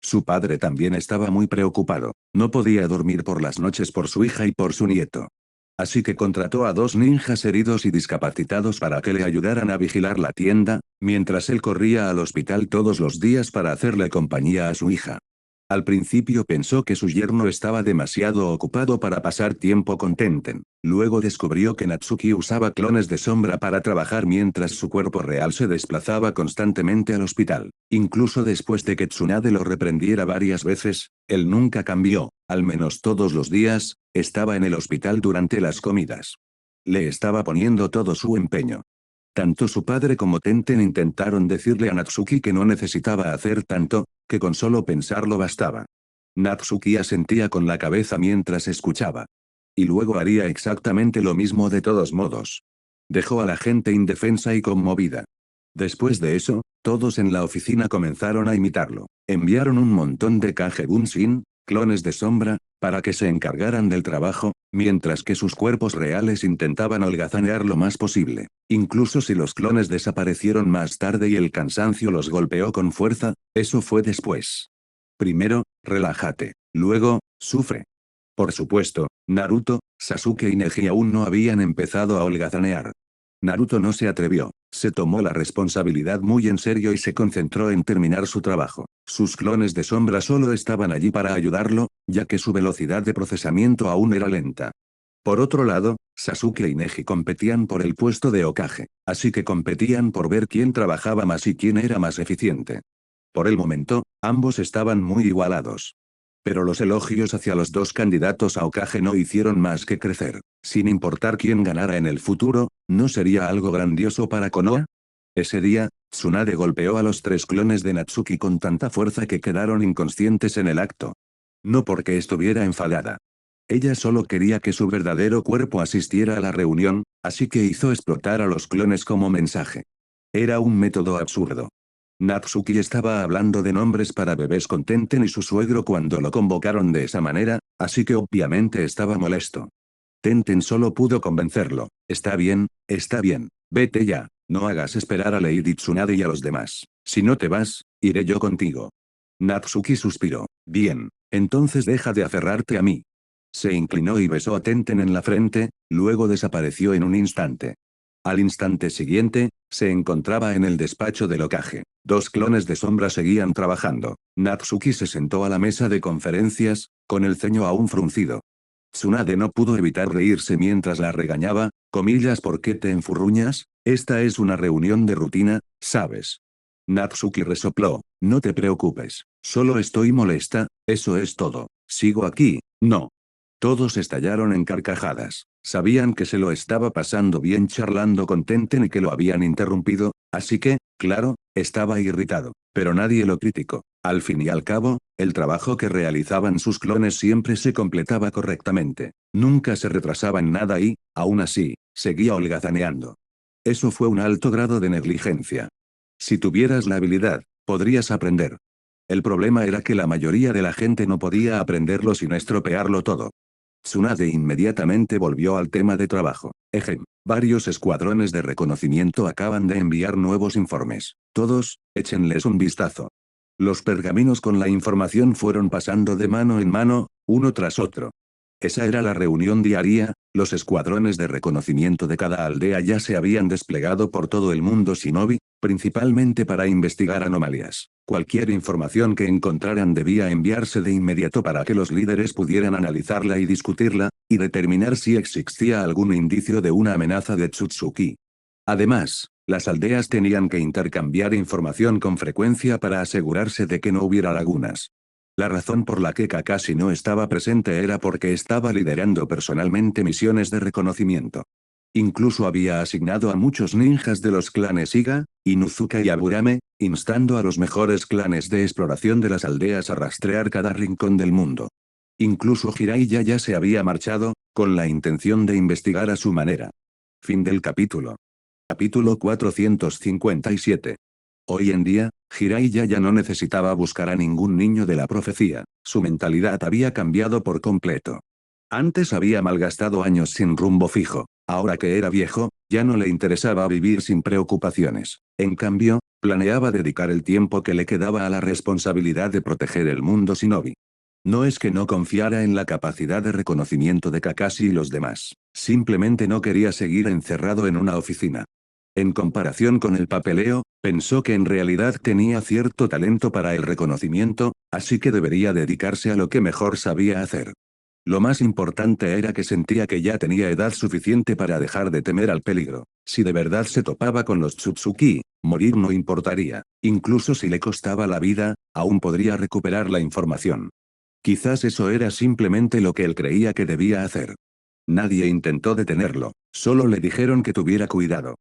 Su padre también estaba muy preocupado. No podía dormir por las noches por su hija y por su nieto. Así que contrató a 2 ninjas heridos y discapacitados para que le ayudaran a vigilar la tienda, mientras él corría al hospital todos los días para hacerle compañía a su hija. Al principio pensó que su yerno estaba demasiado ocupado para pasar tiempo con Tenten. Luego descubrió que Natsuki usaba clones de sombra para trabajar mientras su cuerpo real se desplazaba constantemente al hospital. Incluso después de que Tsunade lo reprendiera varias veces, él nunca cambió, al menos todos los días, estaba en el hospital durante las comidas. Le estaba poniendo todo su empeño. Tanto su padre como Tenten intentaron decirle a Natsuki que no necesitaba hacer tanto, que con solo pensarlo bastaba. Natsuki asentía con la cabeza mientras escuchaba. Y luego haría exactamente lo mismo de todos modos. Dejó a la gente indefensa y conmovida. Después de eso, todos en la oficina comenzaron a imitarlo. Enviaron un montón de Kage Bunshin, clones de sombra, para que se encargaran del trabajo, mientras que sus cuerpos reales intentaban holgazanear lo más posible. Incluso si los clones desaparecieron más tarde y el cansancio los golpeó con fuerza, eso fue después. Primero, relájate. Luego, sufre. Por supuesto, Naruto, Sasuke y Neji aún no habían empezado a holgazanear. Naruto no se atrevió, se tomó la responsabilidad muy en serio y se concentró en terminar su trabajo. Sus clones de sombra solo estaban allí para ayudarlo, ya que su velocidad de procesamiento aún era lenta. Por otro lado, Sasuke y Neji competían por el puesto de Hokage, así que competían por ver quién trabajaba más y quién era más eficiente. Por el momento, ambos estaban muy igualados. Pero los elogios hacia los dos candidatos a Hokage no hicieron más que crecer. Sin importar quién ganara en el futuro, ¿no sería algo grandioso para Konoha? Ese día, Tsunade golpeó a los 3 clones de Natsuki con tanta fuerza que quedaron inconscientes en el acto. No porque estuviera enfadada. Ella solo quería que su verdadero cuerpo asistiera a la reunión, así que hizo explotar a los clones como mensaje. Era un método absurdo. Natsuki estaba hablando de nombres para bebés con Tenten y su suegro cuando lo convocaron de esa manera, así que obviamente estaba molesto. Tenten solo pudo convencerlo. Está bien, vete ya, no hagas esperar a Lady Tsunade y a los demás. Si no te vas, iré yo contigo. Natsuki suspiró. Bien, entonces deja de aferrarte a mí. Se inclinó y besó a Tenten en la frente, luego desapareció en un instante. Al instante siguiente, se encontraba en el despacho del Hokage. 2 clones de sombra seguían trabajando. Natsuki se sentó a la mesa de conferencias, con el ceño aún fruncido. Tsunade no pudo evitar reírse mientras la regañaba, comillas, ¿por qué te enfurruñas? Esta es una reunión de rutina, ¿sabes? Natsuki resopló, no te preocupes, solo estoy molesta, eso es todo. Sigo aquí, no. Todos estallaron en carcajadas. Sabían que se lo estaba pasando bien charlando con Tenten y que lo habían interrumpido, así que, claro, estaba irritado. Pero nadie lo criticó. Al fin y al cabo, el trabajo que realizaban sus clones siempre se completaba correctamente. Nunca se retrasaba en nada y, aún así, seguía holgazaneando. Eso fue un alto grado de negligencia. Si tuvieras la habilidad, podrías aprender. El problema era que la mayoría de la gente no podía aprenderlo sin estropearlo todo. Tsunade inmediatamente volvió al tema de trabajo. Varios escuadrones de reconocimiento acaban de enviar nuevos informes. Todos, échenles un vistazo. Los pergaminos con la información fueron pasando de mano en mano, uno tras otro. Esa era la reunión diaria, los escuadrones de reconocimiento de cada aldea ya se habían desplegado por todo el mundo shinobi, principalmente para investigar anomalías. Cualquier información que encontraran debía enviarse de inmediato para que los líderes pudieran analizarla y discutirla, y determinar si existía algún indicio de una amenaza de Tsutsuki. Además, las aldeas tenían que intercambiar información con frecuencia para asegurarse de que no hubiera lagunas. La razón por la que Kakashi no estaba presente era porque estaba liderando personalmente misiones de reconocimiento. Incluso había asignado a muchos ninjas de los clanes Iga, Inuzuka y Aburame, instando a los mejores clanes de exploración de las aldeas a rastrear cada rincón del mundo. Incluso Jiraiya ya se había marchado, con la intención de investigar a su manera. Fin del capítulo. Capítulo 457. Hoy en día, Jiraiya ya no necesitaba buscar a ningún niño de la profecía, su mentalidad había cambiado por completo. Antes había malgastado años sin rumbo fijo. Ahora que era viejo, ya no le interesaba vivir sin preocupaciones. En cambio, planeaba dedicar el tiempo que le quedaba a la responsabilidad de proteger el mundo shinobi. No es que no confiara en la capacidad de reconocimiento de Kakashi y los demás, simplemente no quería seguir encerrado en una oficina. En comparación con el papeleo, pensó que en realidad tenía cierto talento para el reconocimiento, así que debería dedicarse a lo que mejor sabía hacer. Lo más importante era que sentía que ya tenía edad suficiente para dejar de temer al peligro. Si de verdad se topaba con los Tsutsuki, morir no importaría. Incluso si le costaba la vida, aún podría recuperar la información. Quizás eso era simplemente lo que él creía que debía hacer. Nadie intentó detenerlo, solo le dijeron que tuviera cuidado.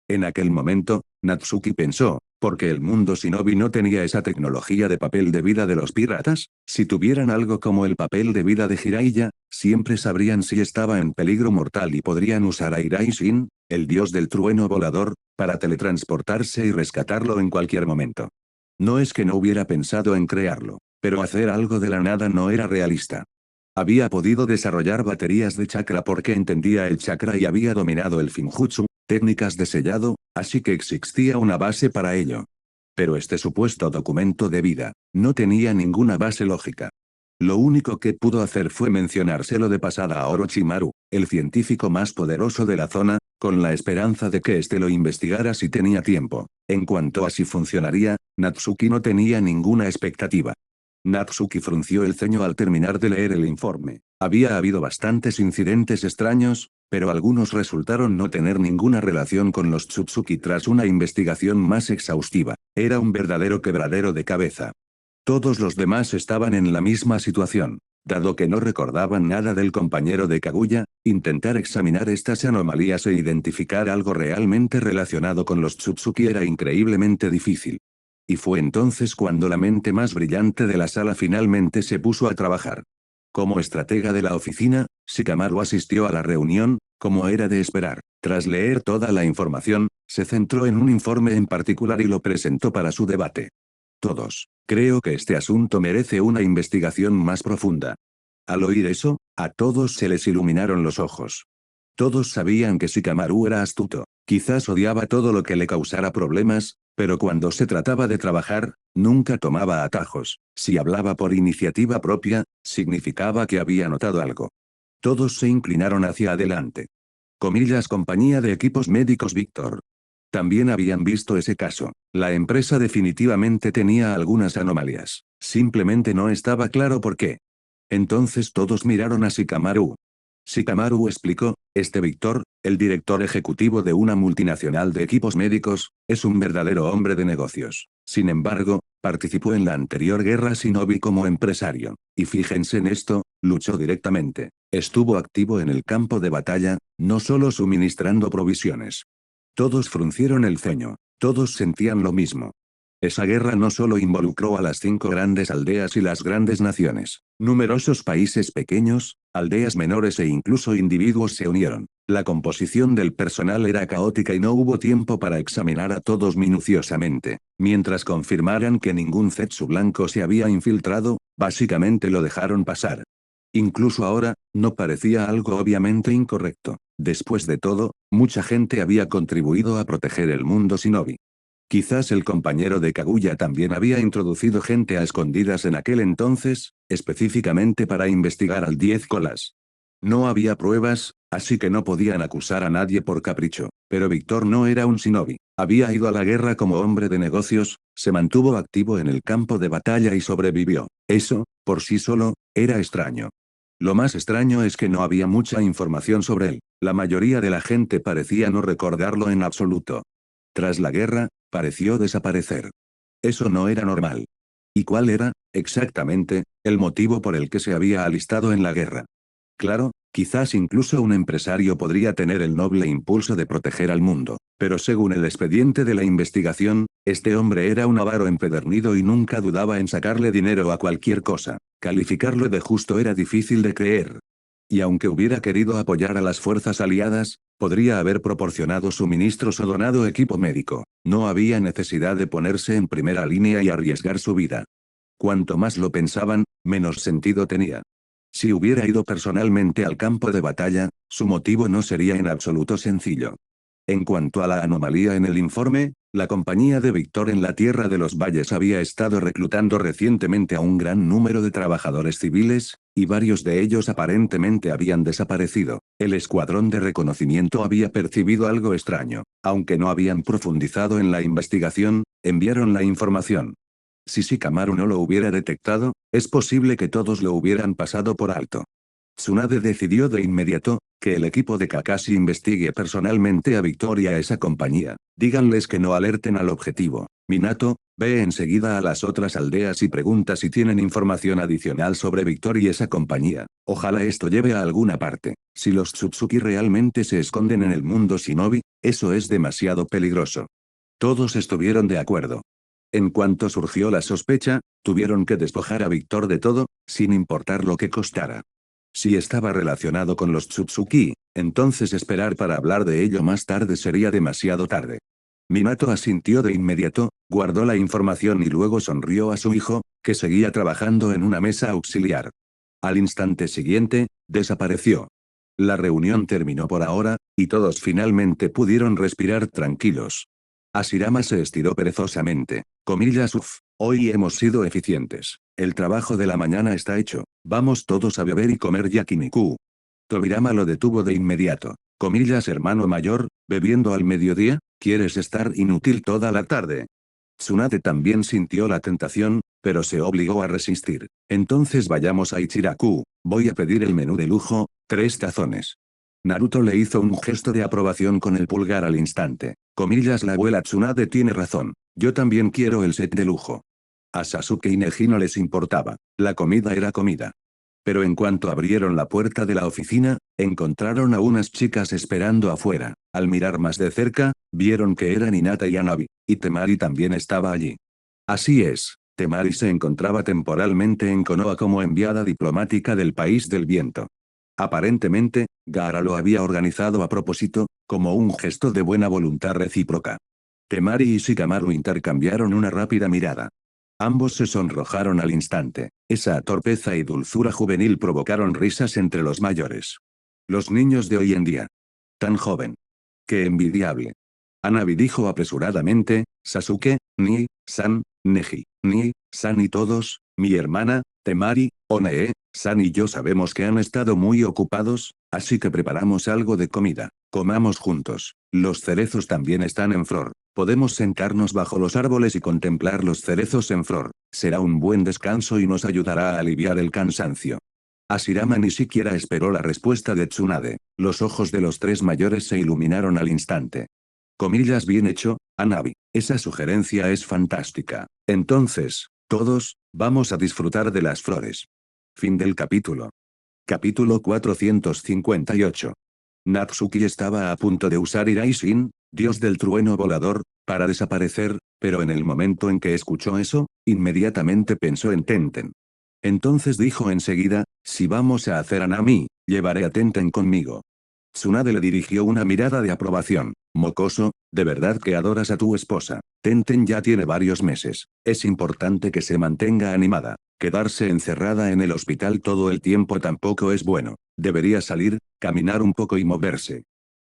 En aquel momento, Natsuki pensó, ¿por qué el mundo shinobi no tenía esa tecnología de papel de vida de los piratas? Si tuvieran algo como el papel de vida de Jiraiya, siempre sabrían si estaba en peligro mortal y podrían usar a Hirai-Shin, el dios del trueno volador, para teletransportarse y rescatarlo en cualquier momento. No es que no hubiera pensado en crearlo, pero hacer algo de la nada no era realista. Había podido desarrollar baterías de chakra porque entendía el chakra y había dominado el Finjutsu, técnicas de sellado, así que existía una base para ello. Pero este supuesto documento de vida, no tenía ninguna base lógica. Lo único que pudo hacer fue mencionárselo de pasada a Orochimaru, el científico más poderoso de la zona, con la esperanza de que éste lo investigara si tenía tiempo. En cuanto a si funcionaría, Natsuki no tenía ninguna expectativa. Natsuki frunció el ceño al terminar de leer el informe. Había habido bastantes incidentes extraños, pero algunos resultaron no tener ninguna relación con los Tsutsuki tras una investigación más exhaustiva. Era un verdadero quebradero de cabeza. Todos los demás estaban en la misma situación. Dado que no recordaban nada del compañero de Kaguya, intentar examinar estas anomalías e identificar algo realmente relacionado con los Tsutsuki era increíblemente difícil. Y fue entonces cuando la mente más brillante de la sala finalmente se puso a trabajar. Como estratega de la oficina, Shikamaru asistió a la reunión, como era de esperar. Tras leer toda la información, se centró en un informe en particular y lo presentó para su debate. Todos. Creo que este asunto merece una investigación más profunda. Al oír eso, a todos se les iluminaron los ojos. Todos sabían que Shikamaru era astuto. Quizás odiaba todo lo que le causara problemas, pero cuando se trataba de trabajar, nunca tomaba atajos. Si hablaba por iniciativa propia, significaba que había notado algo. Todos se inclinaron hacia adelante. Comillas Compañía de Equipos Médicos Víctor. También habían visto ese caso. La empresa definitivamente tenía algunas anomalías. Simplemente no estaba claro por qué. Entonces todos miraron a Shikamaru. Shikamaru explicó, este Víctor, el director ejecutivo de una multinacional de equipos médicos, es un verdadero hombre de negocios. Sin embargo, participó en la anterior guerra shinobi como empresario. Y fíjense en esto, luchó directamente. Estuvo activo en el campo de batalla, no solo suministrando provisiones. Todos fruncieron el ceño. Todos sentían lo mismo. Esa guerra no solo involucró a las 5 grandes aldeas y las grandes naciones. Numerosos países pequeños, aldeas menores e incluso individuos se unieron. La composición del personal era caótica y no hubo tiempo para examinar a todos minuciosamente. Mientras confirmaran que ningún Zetsu blanco se había infiltrado, básicamente lo dejaron pasar. Incluso ahora, no parecía algo obviamente incorrecto. Después de todo, mucha gente había contribuido a proteger el mundo shinobi. Quizás el compañero de Kaguya también había introducido gente a escondidas en aquel entonces, específicamente para investigar al 10 colas. No había pruebas, así que no podían acusar a nadie por capricho. Pero Víctor no era un shinobi. Había ido a la guerra como hombre de negocios, se mantuvo activo en el campo de batalla y sobrevivió. Eso, por sí solo, era extraño. Lo más extraño es que no había mucha información sobre él. La mayoría de la gente parecía no recordarlo en absoluto. Tras la guerra, pareció desaparecer. Eso no era normal. ¿Y cuál era, exactamente, el motivo por el que se había alistado en la guerra? Claro, quizás incluso un empresario podría tener el noble impulso de proteger al mundo, pero según el expediente de la investigación, este hombre era un avaro empedernido y nunca dudaba en sacarle dinero a cualquier cosa. Calificarlo de justo era difícil de creer. Y aunque hubiera querido apoyar a las fuerzas aliadas, podría haber proporcionado suministros o donado equipo médico. No había necesidad de ponerse en primera línea y arriesgar su vida. Cuanto más lo pensaban, menos sentido tenía. Si hubiera ido personalmente al campo de batalla, su motivo no sería en absoluto sencillo. En cuanto a la anomalía en el informe, la compañía de Víctor en la Tierra de los Valles había estado reclutando recientemente a un gran número de trabajadores civiles, y varios de ellos aparentemente habían desaparecido. El escuadrón de reconocimiento había percibido algo extraño. Aunque no habían profundizado en la investigación, enviaron la información. Si Shikamaru no lo hubiera detectado, es posible que todos lo hubieran pasado por alto. Tsunade decidió de inmediato que el equipo de Kakashi investigue personalmente a Víctor y a esa compañía. Díganles que no alerten al objetivo. Minato, ve enseguida a las otras aldeas y pregunta si tienen información adicional sobre Víctor y esa compañía. Ojalá esto lleve a alguna parte. Si los Tsutsuki realmente se esconden en el mundo shinobi, eso es demasiado peligroso. Todos estuvieron de acuerdo. En cuanto surgió la sospecha, tuvieron que despojar a Víctor de todo, sin importar lo que costara. Si estaba relacionado con los Tsutsuki, entonces esperar para hablar de ello más tarde sería demasiado tarde. Minato asintió de inmediato, guardó la información y luego sonrió a su hijo, que seguía trabajando en una mesa auxiliar. Al instante siguiente, desapareció. La reunión terminó por ahora, y todos finalmente pudieron respirar tranquilos. Hashirama se estiró perezosamente. Comillas, hoy hemos sido eficientes. El trabajo de la mañana está hecho. Vamos todos a beber y comer yakiniku. Tobirama lo detuvo de inmediato. Comillas, hermano mayor, bebiendo al mediodía, ¿quieres estar inútil toda la tarde? Tsunade también sintió la tentación, pero se obligó a resistir. Entonces vayamos a Ichiraku, voy a pedir el menú de lujo, 3 tazones. Naruto le hizo un gesto de aprobación con el pulgar al instante. Comillas, la abuela Tsunade tiene razón. Yo también quiero el set de lujo. A Sasuke y Neji no les importaba. La comida era comida. Pero en cuanto abrieron la puerta de la oficina, encontraron a unas chicas esperando afuera. Al mirar más de cerca, vieron que eran Hinata y Hanabi, y Temari también estaba allí. Así es, Temari se encontraba temporalmente en Konoha como enviada diplomática del País del Viento. Aparentemente, Gaara lo había organizado a propósito, como un gesto de buena voluntad recíproca. Temari y Shikamaru intercambiaron una rápida mirada. Ambos se sonrojaron al instante. Esa torpeza y dulzura juvenil provocaron risas entre los mayores. Los niños de hoy en día. Tan joven. Qué envidiable. Hanabi dijo apresuradamente, Sasuke, San, Neji, San y todos, mi hermana, Temari, San y yo sabemos que han estado muy ocupados, así que preparamos algo de comida. Comamos juntos. Los cerezos también están en flor. Podemos sentarnos bajo los árboles y contemplar los cerezos en flor. Será un buen descanso y nos ayudará a aliviar el cansancio. Hashirama ni siquiera esperó la respuesta de Tsunade. Los ojos de los 3 mayores se iluminaron al instante. Comillas, bien hecho, Hanabi. Esa sugerencia es fantástica. Entonces, todos, vamos a disfrutar de las flores. Fin del capítulo. Capítulo 458. Natsuki estaba a punto de usar Iraishin, dios del trueno volador, para desaparecer, pero en el momento en que escuchó eso, inmediatamente pensó en Tenten. Entonces dijo enseguida, si vamos a hacer Anami, llevaré a Tenten conmigo. Tsunade le dirigió una mirada de aprobación. Mocoso, de verdad que adoras a tu esposa. Tenten ya tiene varios meses. Es importante que se mantenga animada. Quedarse encerrada en el hospital todo el tiempo tampoco es bueno. Debería salir, caminar un poco y moverse.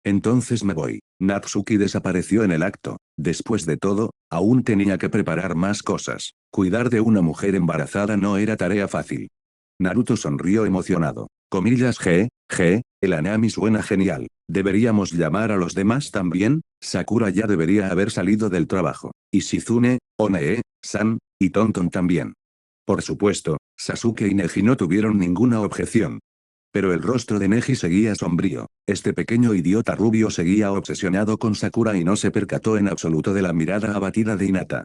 Entonces me voy. Natsuki desapareció en el acto. Después de todo, aún tenía que preparar más cosas. Cuidar de una mujer embarazada no era tarea fácil. Naruto sonrió emocionado. Comillas, el anami suena genial. ¿Deberíamos llamar a los demás también? Sakura ya debería haber salido del trabajo. Y Shizune, San, y Tonton también. Por supuesto, Sasuke y Neji no tuvieron ninguna objeción. Pero el rostro de Neji seguía sombrío. Este pequeño idiota rubio seguía obsesionado con Sakura y no se percató en absoluto de la mirada abatida de Hinata.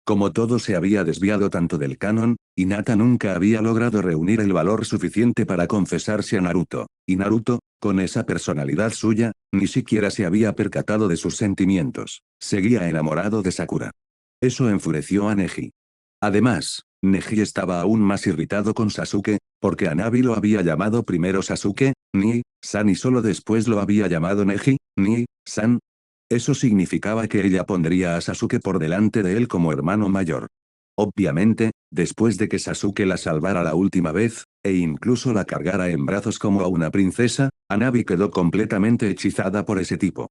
Como todo se había desviado tanto del canon, Hinata nunca había logrado reunir el valor suficiente para confesarse a Naruto, y Naruto, con esa personalidad suya, ni siquiera se había percatado de sus sentimientos. Seguía enamorado de Sakura. Eso enfureció a Neji. Además, Neji estaba aún más irritado con Sasuke, porque Hanabi lo había llamado primero Sasuke, San y solo después lo había llamado Neji, San. Eso significaba que ella pondría a Sasuke por delante de él como hermano mayor. Obviamente, después de que Sasuke la salvara la última vez, e incluso la cargara en brazos como a una princesa, Hanabi quedó completamente hechizada por ese tipo.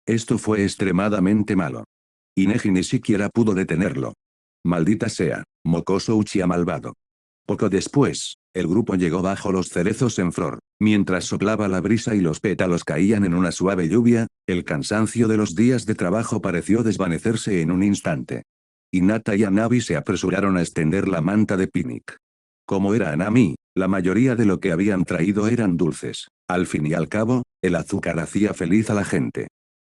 Esto fue extremadamente malo. Y Neji ni siquiera pudo detenerlo. Maldita sea, mocoso Uchiha malvado. Poco después, el grupo llegó bajo los cerezos en flor. Mientras soplaba la brisa y los pétalos caían en una suave lluvia, el cansancio de los días de trabajo pareció desvanecerse en un instante. Hinata y Hanabi se apresuraron a extender la manta de picnic. Como era Hanami, la mayoría de lo que habían traído eran dulces. Al fin y al cabo, el azúcar hacía feliz a la gente.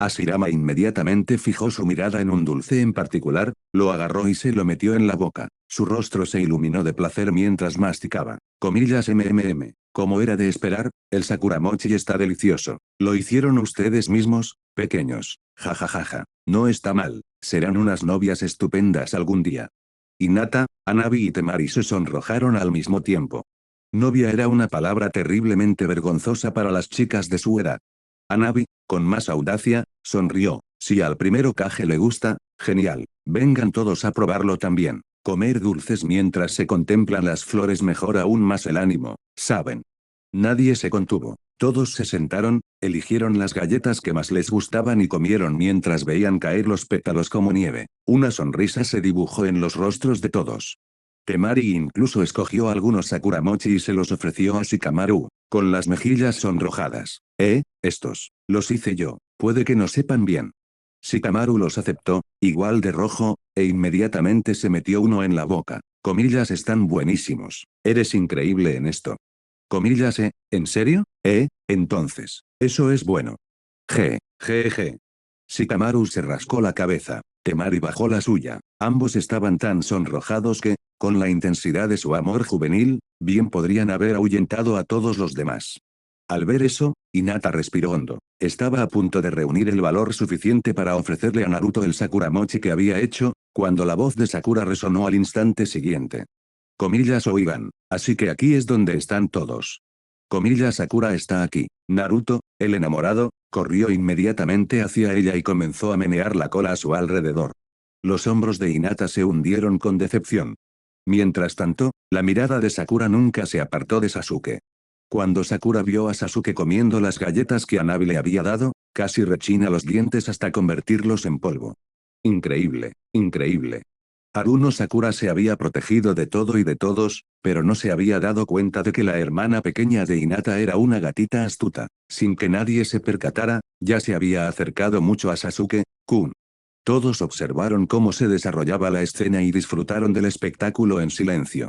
Hashirama inmediatamente fijó su mirada en un dulce en particular, lo agarró y se lo metió en la boca. Su rostro se iluminó de placer mientras masticaba. Comillas mmm. Como era de esperar, el Sakuramochi está delicioso. ¿Lo hicieron ustedes mismos, pequeños? Jajajaja. No está mal, serán unas novias estupendas algún día. Hinata, Hanabi y Temari se sonrojaron al mismo tiempo. Novia era una palabra terriblemente vergonzosa para las chicas de su edad. Hanabi, con más audacia, sonrió. Si al primero Kage le gusta, genial. Vengan todos a probarlo también. Comer dulces mientras se contemplan las flores mejora aún más el ánimo, ¿saben? Nadie se contuvo. Todos se sentaron, eligieron las galletas que más les gustaban y comieron mientras veían caer los pétalos como nieve. Una sonrisa se dibujó en los rostros de todos. Temari incluso escogió algunos Sakuramochi y se los ofreció a Shikamaru, con las mejillas sonrojadas. Estos, los hice yo, puede que no sepan bien. Shikamaru los aceptó, igual de rojo, e inmediatamente se metió uno en la boca. Comillas están buenísimos. Eres increíble en esto. Comillas, ¿en serio? Entonces, eso es bueno. G. Shikamaru se rascó la cabeza. Temari bajó la suya. Ambos estaban tan sonrojados que, con la intensidad de su amor juvenil, bien podrían haber ahuyentado a todos los demás. Al ver eso, Hinata respiró hondo. Estaba a punto de reunir el valor suficiente para ofrecerle a Naruto el Sakuramochi que había hecho, cuando la voz de Sakura resonó al instante siguiente. Comillas oigan, así que aquí es donde están todos. Comillas Sakura está aquí. Naruto, el enamorado, corrió inmediatamente hacia ella y comenzó a menear la cola a su alrededor. Los hombros de Hinata se hundieron con decepción. Mientras tanto, la mirada de Sakura nunca se apartó de Sasuke. Cuando Sakura vio a Sasuke comiendo las galletas que Hanabi le había dado, casi rechina los dientes hasta convertirlos en polvo. Increíble, increíble. Haruno Sakura se había protegido de todo y de todos, pero no se había dado cuenta de que la hermana pequeña de Hinata era una gatita astuta. Sin que nadie se percatara, ya se había acercado mucho a Sasuke-kun. Todos observaron cómo se desarrollaba la escena y disfrutaron del espectáculo en silencio.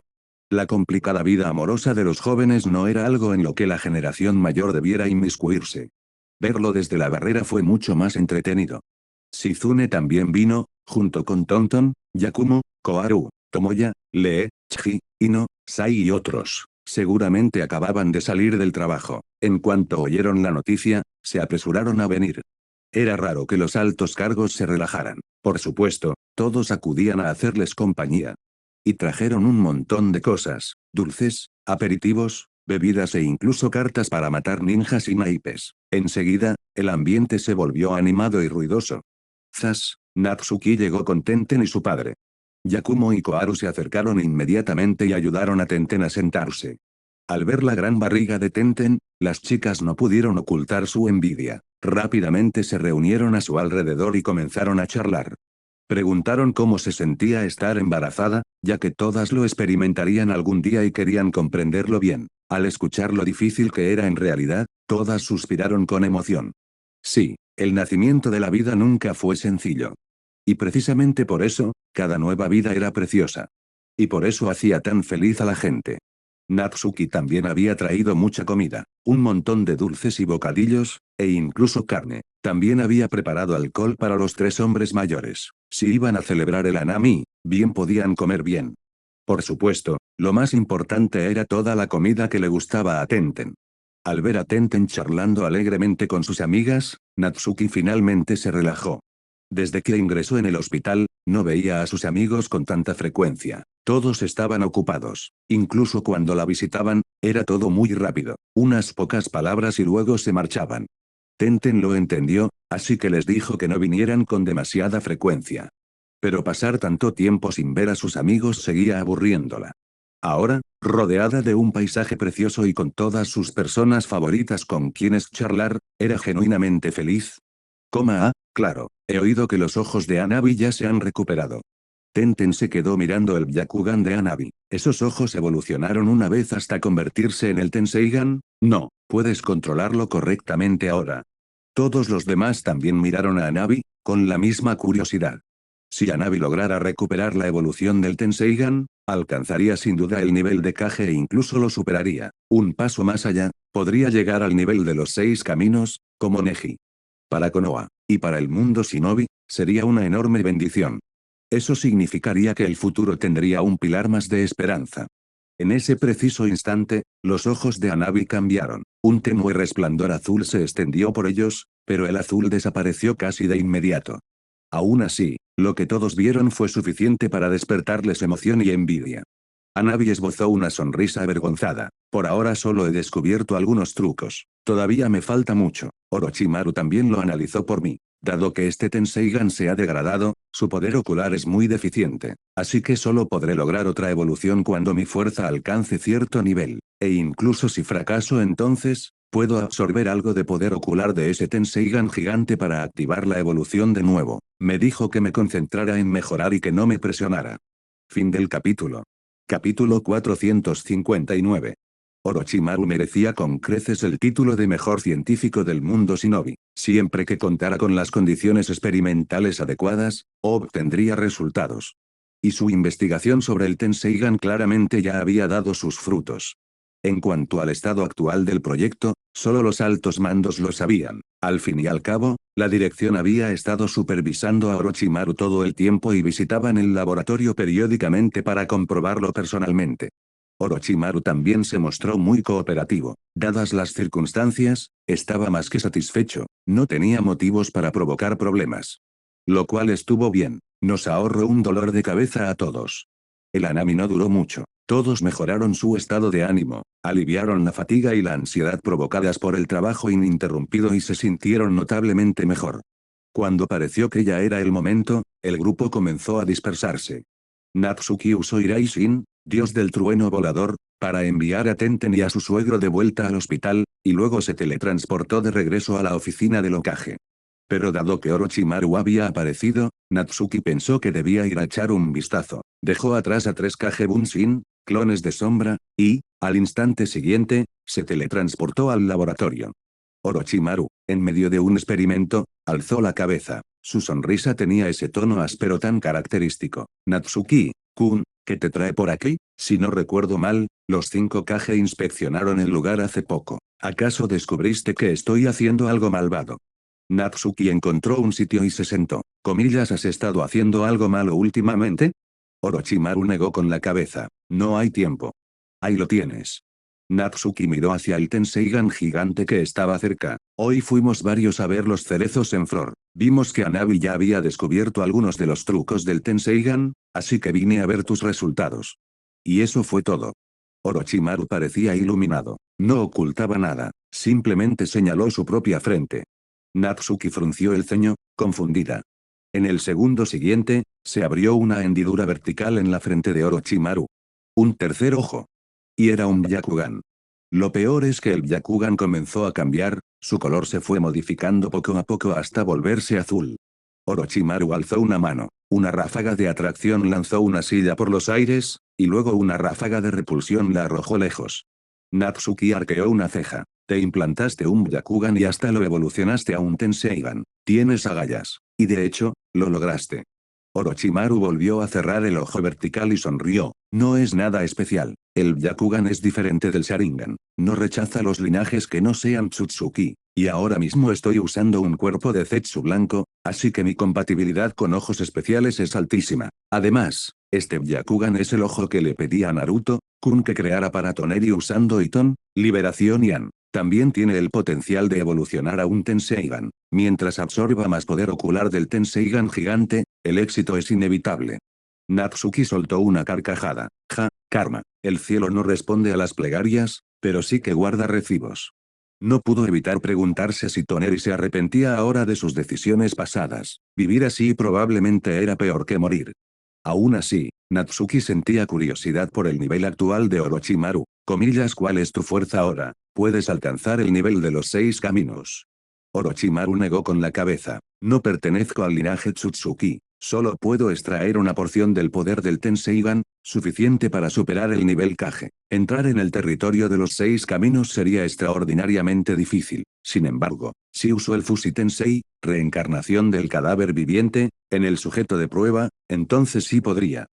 La complicada vida amorosa de los jóvenes no era algo en lo que la generación mayor debiera inmiscuirse. Verlo desde la barrera fue mucho más entretenido. Shizune también vino, junto con Tonton, Yakumo, Koharu, Tomoya, Lee, Chiji, Ino, Sai y otros. Seguramente acababan de salir del trabajo. En cuanto oyeron la noticia, se apresuraron a venir. Era raro que los altos cargos se relajaran. Por supuesto, todos acudían a hacerles compañía. Y trajeron un montón de cosas, dulces, aperitivos, bebidas e incluso cartas para matar ninjas y naipes. Enseguida, el ambiente se volvió animado y ruidoso. Zas, Natsuki llegó con Tenten y su padre. Yakumo y Koharu se acercaron inmediatamente y ayudaron a Tenten a sentarse. Al ver la gran barriga de Tenten, las chicas no pudieron ocultar su envidia. Rápidamente se reunieron a su alrededor y comenzaron a charlar. Preguntaron cómo se sentía estar embarazada, ya que todas lo experimentarían algún día y querían comprenderlo bien. Al escuchar lo difícil que era en realidad, todas suspiraron con emoción. Sí, el nacimiento de la vida nunca fue sencillo. Y precisamente por eso, cada nueva vida era preciosa. Y por eso hacía tan feliz a la gente. Natsuki también había traído mucha comida, un montón de dulces y bocadillos, e incluso carne. También había preparado alcohol para los 3 hombres mayores. Si iban a celebrar el Hanami, bien podían comer bien. Por supuesto, lo más importante era toda la comida que le gustaba a Tenten. Al ver a Tenten charlando alegremente con sus amigas, Natsuki finalmente se relajó. Desde que ingresó en el hospital, no veía a sus amigos con tanta frecuencia. Todos estaban ocupados. Incluso cuando la visitaban, era todo muy rápido. Unas pocas palabras y luego se marchaban. Tenten lo entendió, así que les dijo que no vinieran con demasiada frecuencia. Pero pasar tanto tiempo sin ver a sus amigos seguía aburriéndola. Ahora, rodeada de un paisaje precioso y con todas sus personas favoritas con quienes charlar, era genuinamente feliz. Claro, he oído que los ojos de Hanabi ya se han recuperado. Tenten se quedó mirando el Byakugan de Hanabi. ¿Esos ojos evolucionaron una vez hasta convertirse en el Tenseigan? No, puedes controlarlo correctamente ahora. Todos los demás también miraron a Hanabi, con la misma curiosidad. Si Hanabi lograra recuperar la evolución del Tenseigan, alcanzaría sin duda el nivel de Kage e incluso lo superaría. Un paso más allá, podría llegar al nivel de los 6 caminos, como Neji. Para Konoha, y para el mundo shinobi, sería una enorme bendición. Eso significaría que el futuro tendría un pilar más de esperanza. En ese preciso instante, los ojos de Hanabi cambiaron. Un tenue resplandor azul se extendió por ellos, pero el azul desapareció casi de inmediato. Aún así, lo que todos vieron fue suficiente para despertarles emoción y envidia. Hanabi esbozó una sonrisa avergonzada. Por ahora solo he descubierto algunos trucos. Todavía me falta mucho. Orochimaru también lo analizó por mí. Dado que este Tenseigan se ha degradado, su poder ocular es muy deficiente. Así que solo podré lograr otra evolución cuando mi fuerza alcance cierto nivel. E incluso si fracaso entonces, puedo absorber algo de poder ocular de ese Tenseigan gigante para activar la evolución de nuevo. Me dijo que me concentrara en mejorar y que no me presionara. Fin del capítulo. Capítulo 459. Orochimaru merecía con creces el título de mejor científico del mundo shinobi. Siempre que contara con las condiciones experimentales adecuadas, obtendría resultados. Y su investigación sobre el Tenseigan claramente ya había dado sus frutos. En cuanto al estado actual del proyecto, solo los altos mandos lo sabían. Al fin y al cabo, la dirección había estado supervisando a Orochimaru todo el tiempo y visitaban el laboratorio periódicamente para comprobarlo personalmente. Orochimaru también se mostró muy cooperativo. Dadas las circunstancias, estaba más que satisfecho, no tenía motivos para provocar problemas. Lo cual estuvo bien, nos ahorró un dolor de cabeza a todos. El Hanami no duró mucho. Todos mejoraron su estado de ánimo, aliviaron la fatiga y la ansiedad provocadas por el trabajo ininterrumpido y se sintieron notablemente mejor. Cuando pareció que ya era el momento, el grupo comenzó a dispersarse. Natsuki usó Iraishin, dios del trueno volador, para enviar a Tenten y a su suegro de vuelta al hospital, y luego se teletransportó de regreso a la oficina del Hokage. Pero dado que Orochimaru había aparecido, Natsuki pensó que debía ir a echar un vistazo. Dejó atrás a 3 Kage Bunshin, clones de sombra, y, al instante siguiente, se teletransportó al laboratorio. Orochimaru, en medio de un experimento, alzó la cabeza. Su sonrisa tenía ese tono áspero tan característico. Natsuki-kun, ¿qué te trae por aquí? Si no recuerdo mal, los 5 Kage inspeccionaron el lugar hace poco. ¿Acaso descubriste que estoy haciendo algo malvado? Natsuki encontró un sitio y se sentó. Comillas, ¿has estado haciendo algo malo últimamente? Orochimaru negó con la cabeza. No hay tiempo. Ahí lo tienes. Natsuki miró hacia el Tenseigan gigante que estaba cerca. Hoy fuimos varios a ver los cerezos en flor. Vimos que Hanabi ya había descubierto algunos de los trucos del Tenseigan, así que vine a ver tus resultados. Y eso fue todo. Orochimaru parecía iluminado. No ocultaba nada, simplemente señaló su propia frente. Natsuki frunció el ceño, confundida. En el segundo siguiente, se abrió una hendidura vertical en la frente de Orochimaru. Un tercer ojo. Y era un Byakugan. Lo peor es que el Byakugan comenzó a cambiar, su color se fue modificando poco a poco hasta volverse azul. Orochimaru alzó una mano. Una ráfaga de atracción lanzó una silla por los aires, y luego una ráfaga de repulsión la arrojó lejos. Natsuki arqueó una ceja. Te implantaste un Byakugan y hasta lo evolucionaste a un Tenseigan. Tienes agallas. Y de hecho, lo lograste. Orochimaru volvió a cerrar el ojo vertical y sonrió. No es nada especial. El Byakugan es diferente del Sharingan. No rechaza los linajes que no sean Tsutsuki. Y ahora mismo estoy usando un cuerpo de Zetsu blanco, así que mi compatibilidad con ojos especiales es altísima. Además, este Byakugan es el ojo que le pedí a Naruto-kun que creara para Toneri usando Iton, Liberación y An. También tiene el potencial de evolucionar a un Tenseigan. Mientras absorba más poder ocular del Tenseigan gigante, el éxito es inevitable. Natsuki soltó una carcajada. Karma. El cielo no responde a las plegarias, pero sí que guarda recibos. No pudo evitar preguntarse si Toneri se arrepentía ahora de sus decisiones pasadas. Vivir así probablemente era peor que morir. Aún así, Natsuki sentía curiosidad por el nivel actual de Orochimaru. Comillas, ¿cuál es tu fuerza ahora? Puedes alcanzar el nivel de los 6 caminos. Orochimaru negó con la cabeza. No pertenezco al linaje Tsutsuki. Solo puedo extraer una porción del poder del Tenseigan, suficiente para superar el nivel Kage. Entrar en el territorio de los 6 caminos sería extraordinariamente difícil. Sin embargo, si uso el Fushi Tensei, reencarnación del cadáver viviente, en el sujeto de prueba, entonces sí podría.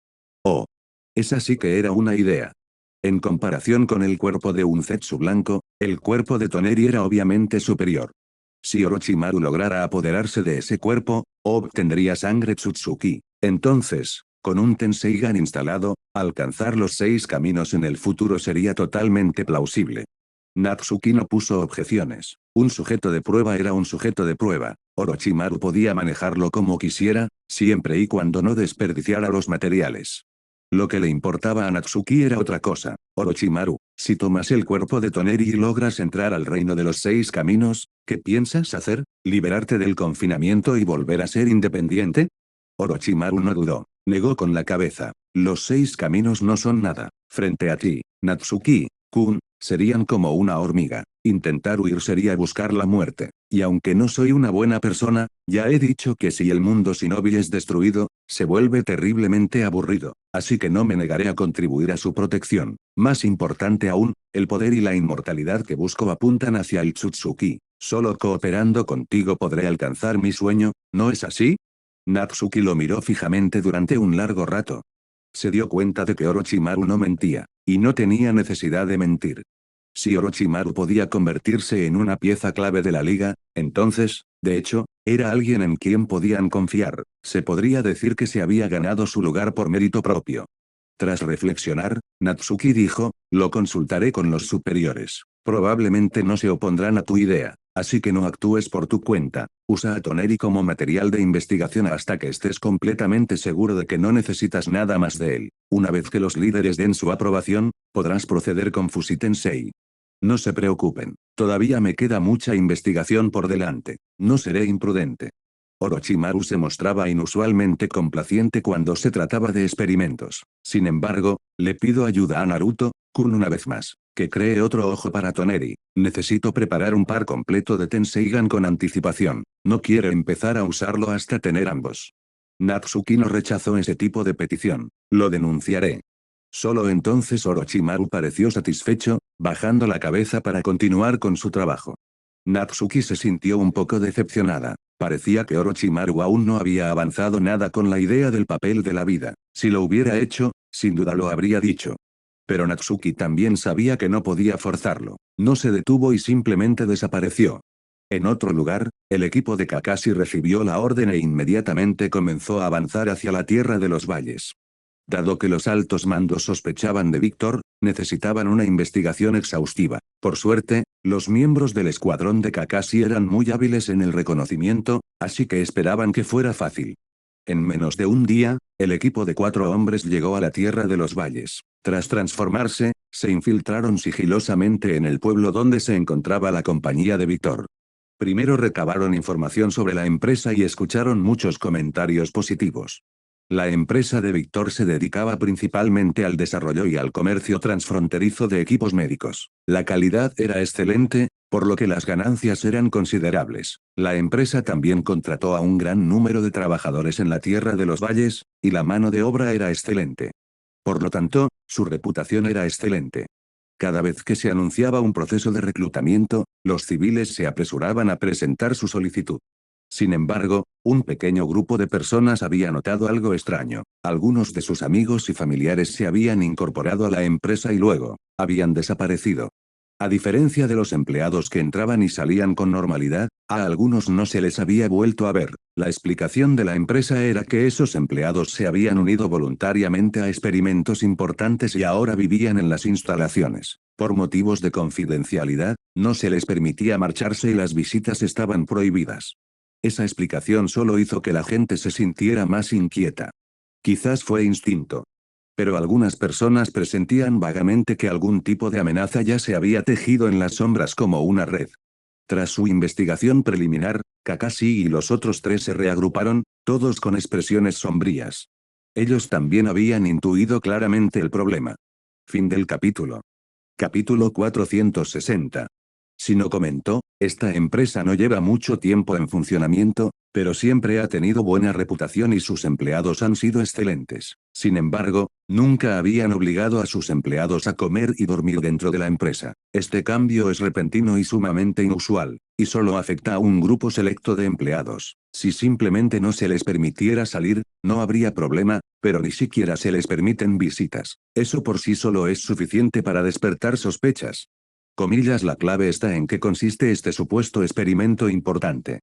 Oh. Esa sí que era una idea. En comparación con el cuerpo de un Zetsu blanco, el cuerpo de Toneri era obviamente superior. Si Orochimaru lograra apoderarse de ese cuerpo, obtendría sangre Tsutsuki. Entonces, con un Tenseigan instalado, alcanzar los 6 caminos en el futuro sería totalmente plausible. Natsuki no puso objeciones. Un sujeto de prueba era un sujeto de prueba. Orochimaru podía manejarlo como quisiera, siempre y cuando no desperdiciara los materiales. Lo que le importaba a Natsuki era otra cosa. Orochimaru, si tomas el cuerpo de Toneri y logras entrar al reino de los 6 caminos, ¿qué piensas hacer? ¿Liberarte del confinamiento y volver a ser independiente? Orochimaru no dudó. Negó con la cabeza. Los 6 caminos no son nada. Frente a ti, Natsuki-kun, serían como una hormiga. Intentar huir sería buscar la muerte. Y aunque no soy una buena persona, ya he dicho que si el mundo shinobi es destruido, se vuelve terriblemente aburrido. Así que no me negaré a contribuir a su protección. Más importante aún, el poder y la inmortalidad que busco apuntan hacia el Tsutsuki. Solo cooperando contigo podré alcanzar mi sueño, ¿no es así? Natsuki lo miró fijamente durante un largo rato. Se dio cuenta de que Orochimaru no mentía, y no tenía necesidad de mentir. Si Orochimaru podía convertirse en una pieza clave de la liga, entonces, de hecho, era alguien en quien podían confiar. Se podría decir que se había ganado su lugar por mérito propio. Tras reflexionar, Natsuki dijo, lo consultaré con los superiores. Probablemente no se opondrán a tu idea, así que no actúes por tu cuenta. Usa a Toneri como material de investigación hasta que estés completamente seguro de que no necesitas nada más de él. Una vez que los líderes den su aprobación, podrás proceder con Fushi Tensei. No se preocupen, todavía me queda mucha investigación por delante. No seré imprudente. Orochimaru se mostraba inusualmente complaciente cuando se trataba de experimentos. Sin embargo, le pido ayuda a Naruto-kun una vez más. Que cree otro ojo para Toneri. Necesito preparar un par completo de Tenseigan con anticipación. No quiero empezar a usarlo hasta tener ambos. Natsuki no rechazó ese tipo de petición. Lo denunciaré. Solo entonces Orochimaru pareció satisfecho, bajando la cabeza para continuar con su trabajo. Natsuki se sintió un poco decepcionada. Parecía que Orochimaru aún no había avanzado nada con la idea del papel de la vida. Si lo hubiera hecho, sin duda lo habría dicho. Pero Natsuki también sabía que no podía forzarlo. No se detuvo y simplemente desapareció. En otro lugar, el equipo de Kakashi recibió la orden e inmediatamente comenzó a avanzar hacia la Tierra de los Valles. Dado que los altos mandos sospechaban de Víctor, necesitaban una investigación exhaustiva. Por suerte, los miembros del escuadrón de Kakashi eran muy hábiles en el reconocimiento, así que esperaban que fuera fácil. En menos de un día, el equipo de 4 hombres llegó a la Tierra de los Valles. Tras transformarse, se infiltraron sigilosamente en el pueblo donde se encontraba la compañía de Víctor. Primero recabaron información sobre la empresa y escucharon muchos comentarios positivos. La empresa de Víctor se dedicaba principalmente al desarrollo y al comercio transfronterizo de equipos médicos. La calidad era excelente, por lo que las ganancias eran considerables. La empresa también contrató a un gran número de trabajadores en la Tierra de los Valles, y la mano de obra era excelente. Por lo tanto, su reputación era excelente. Cada vez que se anunciaba un proceso de reclutamiento, los civiles se apresuraban a presentar su solicitud. Sin embargo, un pequeño grupo de personas había notado algo extraño. Algunos de sus amigos y familiares se habían incorporado a la empresa y luego, habían desaparecido. A diferencia de los empleados que entraban y salían con normalidad, a algunos no se les había vuelto a ver. La explicación de la empresa era que esos empleados se habían unido voluntariamente a experimentos importantes y ahora vivían en las instalaciones. Por motivos de confidencialidad, no se les permitía marcharse y las visitas estaban prohibidas. Esa explicación solo hizo que la gente se sintiera más inquieta. Quizás fue instinto. Pero algunas personas presentían vagamente que algún tipo de amenaza ya se había tejido en las sombras como una red. Tras su investigación preliminar, Kakashi y los otros tres se reagruparon, todos con expresiones sombrías. Ellos también habían intuido claramente el problema. Fin del capítulo. Capítulo 460. Shino comentó, esta empresa no lleva mucho tiempo en funcionamiento, pero siempre ha tenido buena reputación y sus empleados han sido excelentes. Sin embargo, nunca habían obligado a sus empleados a comer y dormir dentro de la empresa. Este cambio es repentino y sumamente inusual, y solo afecta a un grupo selecto de empleados. Si simplemente no se les permitiera salir, no habría problema, pero ni siquiera se les permiten visitas. Eso por sí solo es suficiente para despertar sospechas. Comillas, la clave está en qué consiste este supuesto experimento importante.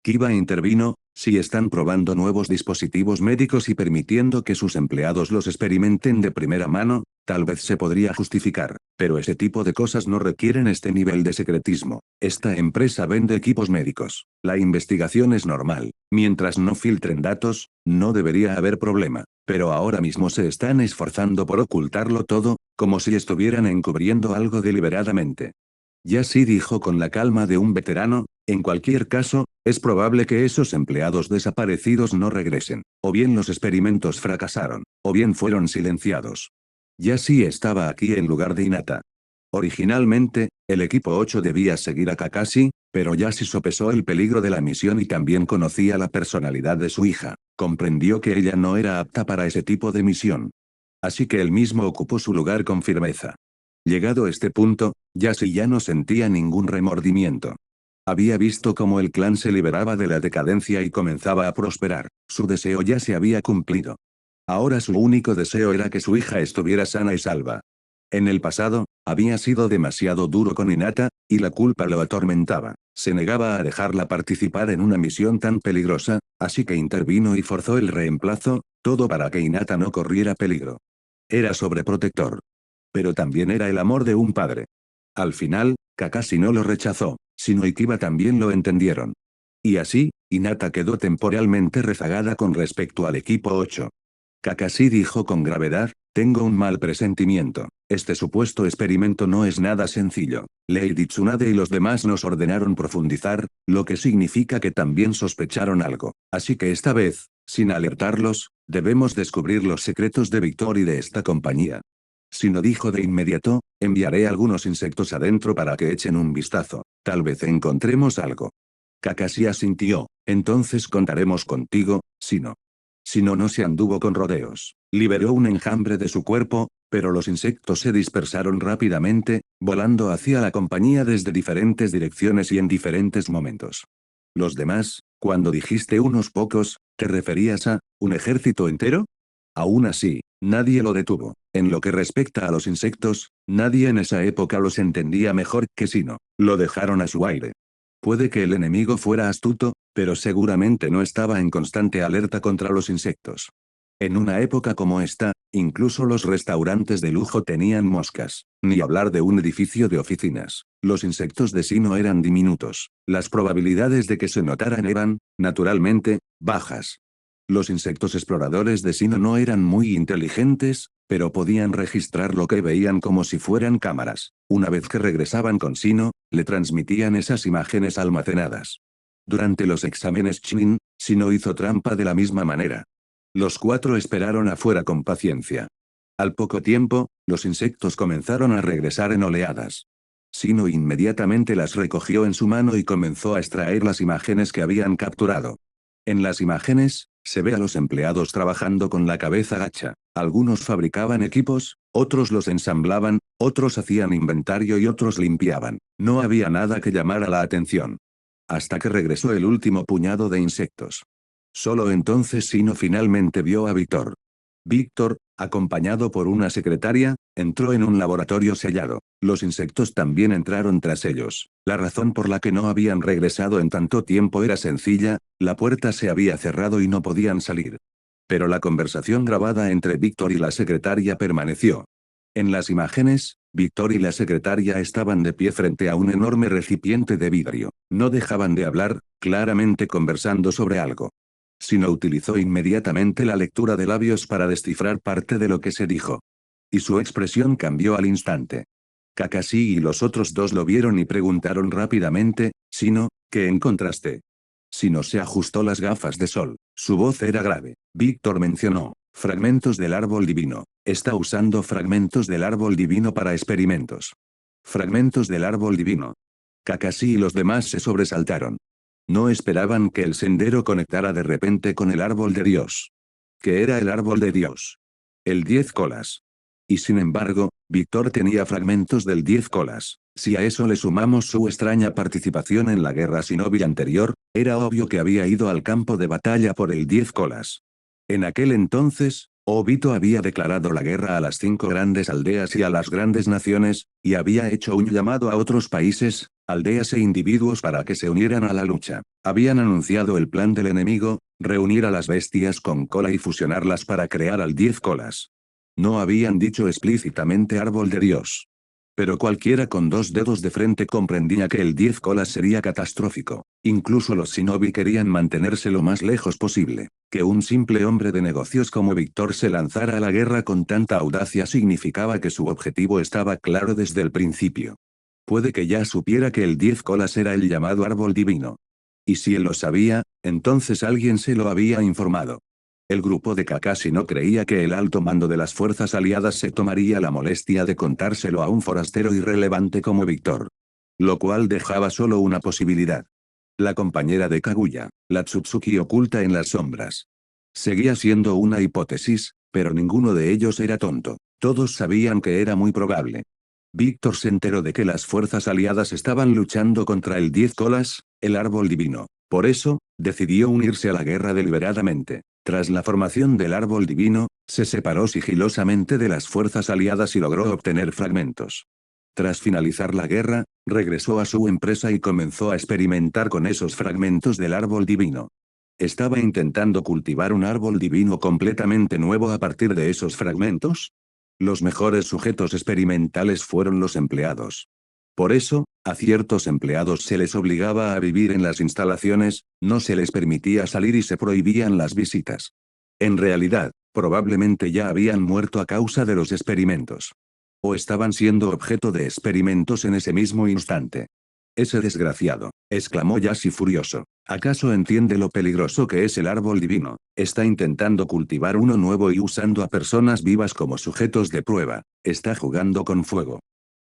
Kiba intervino, si están probando nuevos dispositivos médicos y permitiendo que sus empleados los experimenten de primera mano, tal vez se podría justificar, pero ese tipo de cosas no requieren este nivel de secretismo. Esta empresa vende equipos médicos. La investigación es normal. Mientras no filtren datos, no debería haber problema. Pero ahora mismo se están esforzando por ocultarlo todo, como si estuvieran encubriendo algo deliberadamente. Yashi dijo con la calma de un veterano, en cualquier caso, es probable que esos empleados desaparecidos no regresen. O bien los experimentos fracasaron, o bien fueron silenciados. Yashi estaba aquí en lugar de Hinata. Originalmente, el equipo 8 debía seguir a Kakashi, pero Yashi sopesó el peligro de la misión y también conocía la personalidad de su hija. Comprendió que ella no era apta para ese tipo de misión. Así que él mismo ocupó su lugar con firmeza. Llegado este punto, Yashi ya no sentía ningún remordimiento. Había visto cómo el clan se liberaba de la decadencia y comenzaba a prosperar. Su deseo ya se había cumplido. Ahora su único deseo era que su hija estuviera sana y salva. En el pasado, había sido demasiado duro con Hinata, y la culpa lo atormentaba. Se negaba a dejarla participar en una misión tan peligrosa, así que intervino y forzó el reemplazo, todo para que Hinata no corriera peligro. Era sobreprotector. Pero también era el amor de un padre. Al final, Kakashi no lo rechazó, Shino y Kiba también lo entendieron. Y así, Hinata quedó temporalmente rezagada con respecto al equipo 8. Kakashi dijo con gravedad, tengo un mal presentimiento. Este supuesto experimento no es nada sencillo. Lady Tsunade y los demás nos ordenaron profundizar, lo que significa que también sospecharon algo. Así que esta vez, sin alertarlos, debemos descubrir los secretos de Victor y de esta compañía. Shino dijo de inmediato, enviaré algunos insectos adentro para que echen un vistazo. Tal vez encontremos algo. Kakashi asintió, entonces contaremos contigo, Shino. Shino no se anduvo con rodeos. Liberó un enjambre de su cuerpo, pero los insectos se dispersaron rápidamente, volando hacia la compañía desde diferentes direcciones y en diferentes momentos. Los demás, cuando dijiste unos pocos, ¿te referías a un ejército entero? Aún así, nadie lo detuvo. En lo que respecta a los insectos, nadie en esa época los entendía mejor que Shino. Lo dejaron a su aire. Puede que el enemigo fuera astuto, pero seguramente no estaba en constante alerta contra los insectos. En una época como esta, incluso los restaurantes de lujo tenían moscas. Ni hablar de un edificio de oficinas. Los insectos de Shino eran diminutos. Las probabilidades de que se notaran eran, naturalmente, bajas. Los insectos exploradores de Shino no eran muy inteligentes, pero podían registrar lo que veían como si fueran cámaras. Una vez que regresaban con Shino, le transmitían esas imágenes almacenadas. Durante los exámenes Chunin, Shino hizo trampa de la misma manera. Los cuatro esperaron afuera con paciencia. Al poco tiempo, los insectos comenzaron a regresar en oleadas. Shino inmediatamente las recogió en su mano y comenzó a extraer las imágenes que habían capturado. En las imágenes, se ve a los empleados trabajando con la cabeza gacha. Algunos fabricaban equipos, otros los ensamblaban, otros hacían inventario y otros limpiaban. No había nada que llamara la atención. Hasta que regresó el último puñado de insectos. Solo entonces Shino finalmente vio a Víctor. Víctor, acompañado por una secretaria, entró en un laboratorio sellado. Los insectos también entraron tras ellos. La razón por la que no habían regresado en tanto tiempo era sencilla, la puerta se había cerrado y no podían salir. Pero la conversación grabada entre Víctor y la secretaria permaneció. En las imágenes, Víctor y la secretaria estaban de pie frente a un enorme recipiente de vidrio. No dejaban de hablar, claramente conversando sobre algo. Sino utilizó inmediatamente la lectura de labios para descifrar parte de lo que se dijo. Y su expresión cambió al instante. Kakashi y los otros dos lo vieron y preguntaron rápidamente, Shino, ¿qué encontraste? Shino se ajustó las gafas de sol. Su voz era grave. Víctor mencionó, fragmentos del árbol divino. Está usando fragmentos del árbol divino para experimentos. Fragmentos del árbol divino. Kakashi y los demás se sobresaltaron. No esperaban que el sendero conectara de repente con el árbol de Dios. ¿Qué era el árbol de Dios? El 10 colas. Y sin embargo, Víctor tenía fragmentos del 10 colas. Si a eso le sumamos su extraña participación en la guerra shinobi anterior, era obvio que había ido al campo de batalla por el 10 colas. En aquel entonces, Obito había declarado la guerra a las 5 grandes aldeas y a las grandes naciones, y había hecho un llamado a otros países, aldeas e individuos para que se unieran a la lucha. Habían anunciado el plan del enemigo, reunir a las bestias con cola y fusionarlas para crear al 10 colas. No habían dicho explícitamente árbol de Dios. Pero cualquiera con 2 dedos de frente comprendía que el 10 colas sería catastrófico. Incluso los shinobi querían mantenerse lo más lejos posible. Que un simple hombre de negocios como Víctor se lanzara a la guerra con tanta audacia significaba que su objetivo estaba claro desde el principio. Puede que ya supiera que el 10 colas era el llamado árbol divino. Y si él lo sabía, entonces alguien se lo había informado. El grupo de Kakashi no creía que el alto mando de las fuerzas aliadas se tomaría la molestia de contárselo a un forastero irrelevante como Víctor. Lo cual dejaba solo una posibilidad. La compañera de Kaguya, la Tsutsuki oculta en las sombras. Seguía siendo una hipótesis, pero ninguno de ellos era tonto. Todos sabían que era muy probable. Víctor se enteró de que las fuerzas aliadas estaban luchando contra el 10 colas, el árbol divino. Por eso, decidió unirse a la guerra deliberadamente. Tras la formación del árbol divino, se separó sigilosamente de las fuerzas aliadas y logró obtener fragmentos. Tras finalizar la guerra, regresó a su empresa y comenzó a experimentar con esos fragmentos del árbol divino. ¿Estaba intentando cultivar un árbol divino completamente nuevo a partir de esos fragmentos? Los mejores sujetos experimentales fueron los empleados. Por eso, a ciertos empleados se les obligaba a vivir en las instalaciones, no se les permitía salir y se prohibían las visitas. En realidad, probablemente ya habían muerto a causa de los experimentos. O estaban siendo objeto de experimentos en ese mismo instante. Ese desgraciado, exclamó Yashi furioso. ¿Acaso entiende lo peligroso que es el árbol divino? Está intentando cultivar uno nuevo y usando a personas vivas como sujetos de prueba. Está jugando con fuego.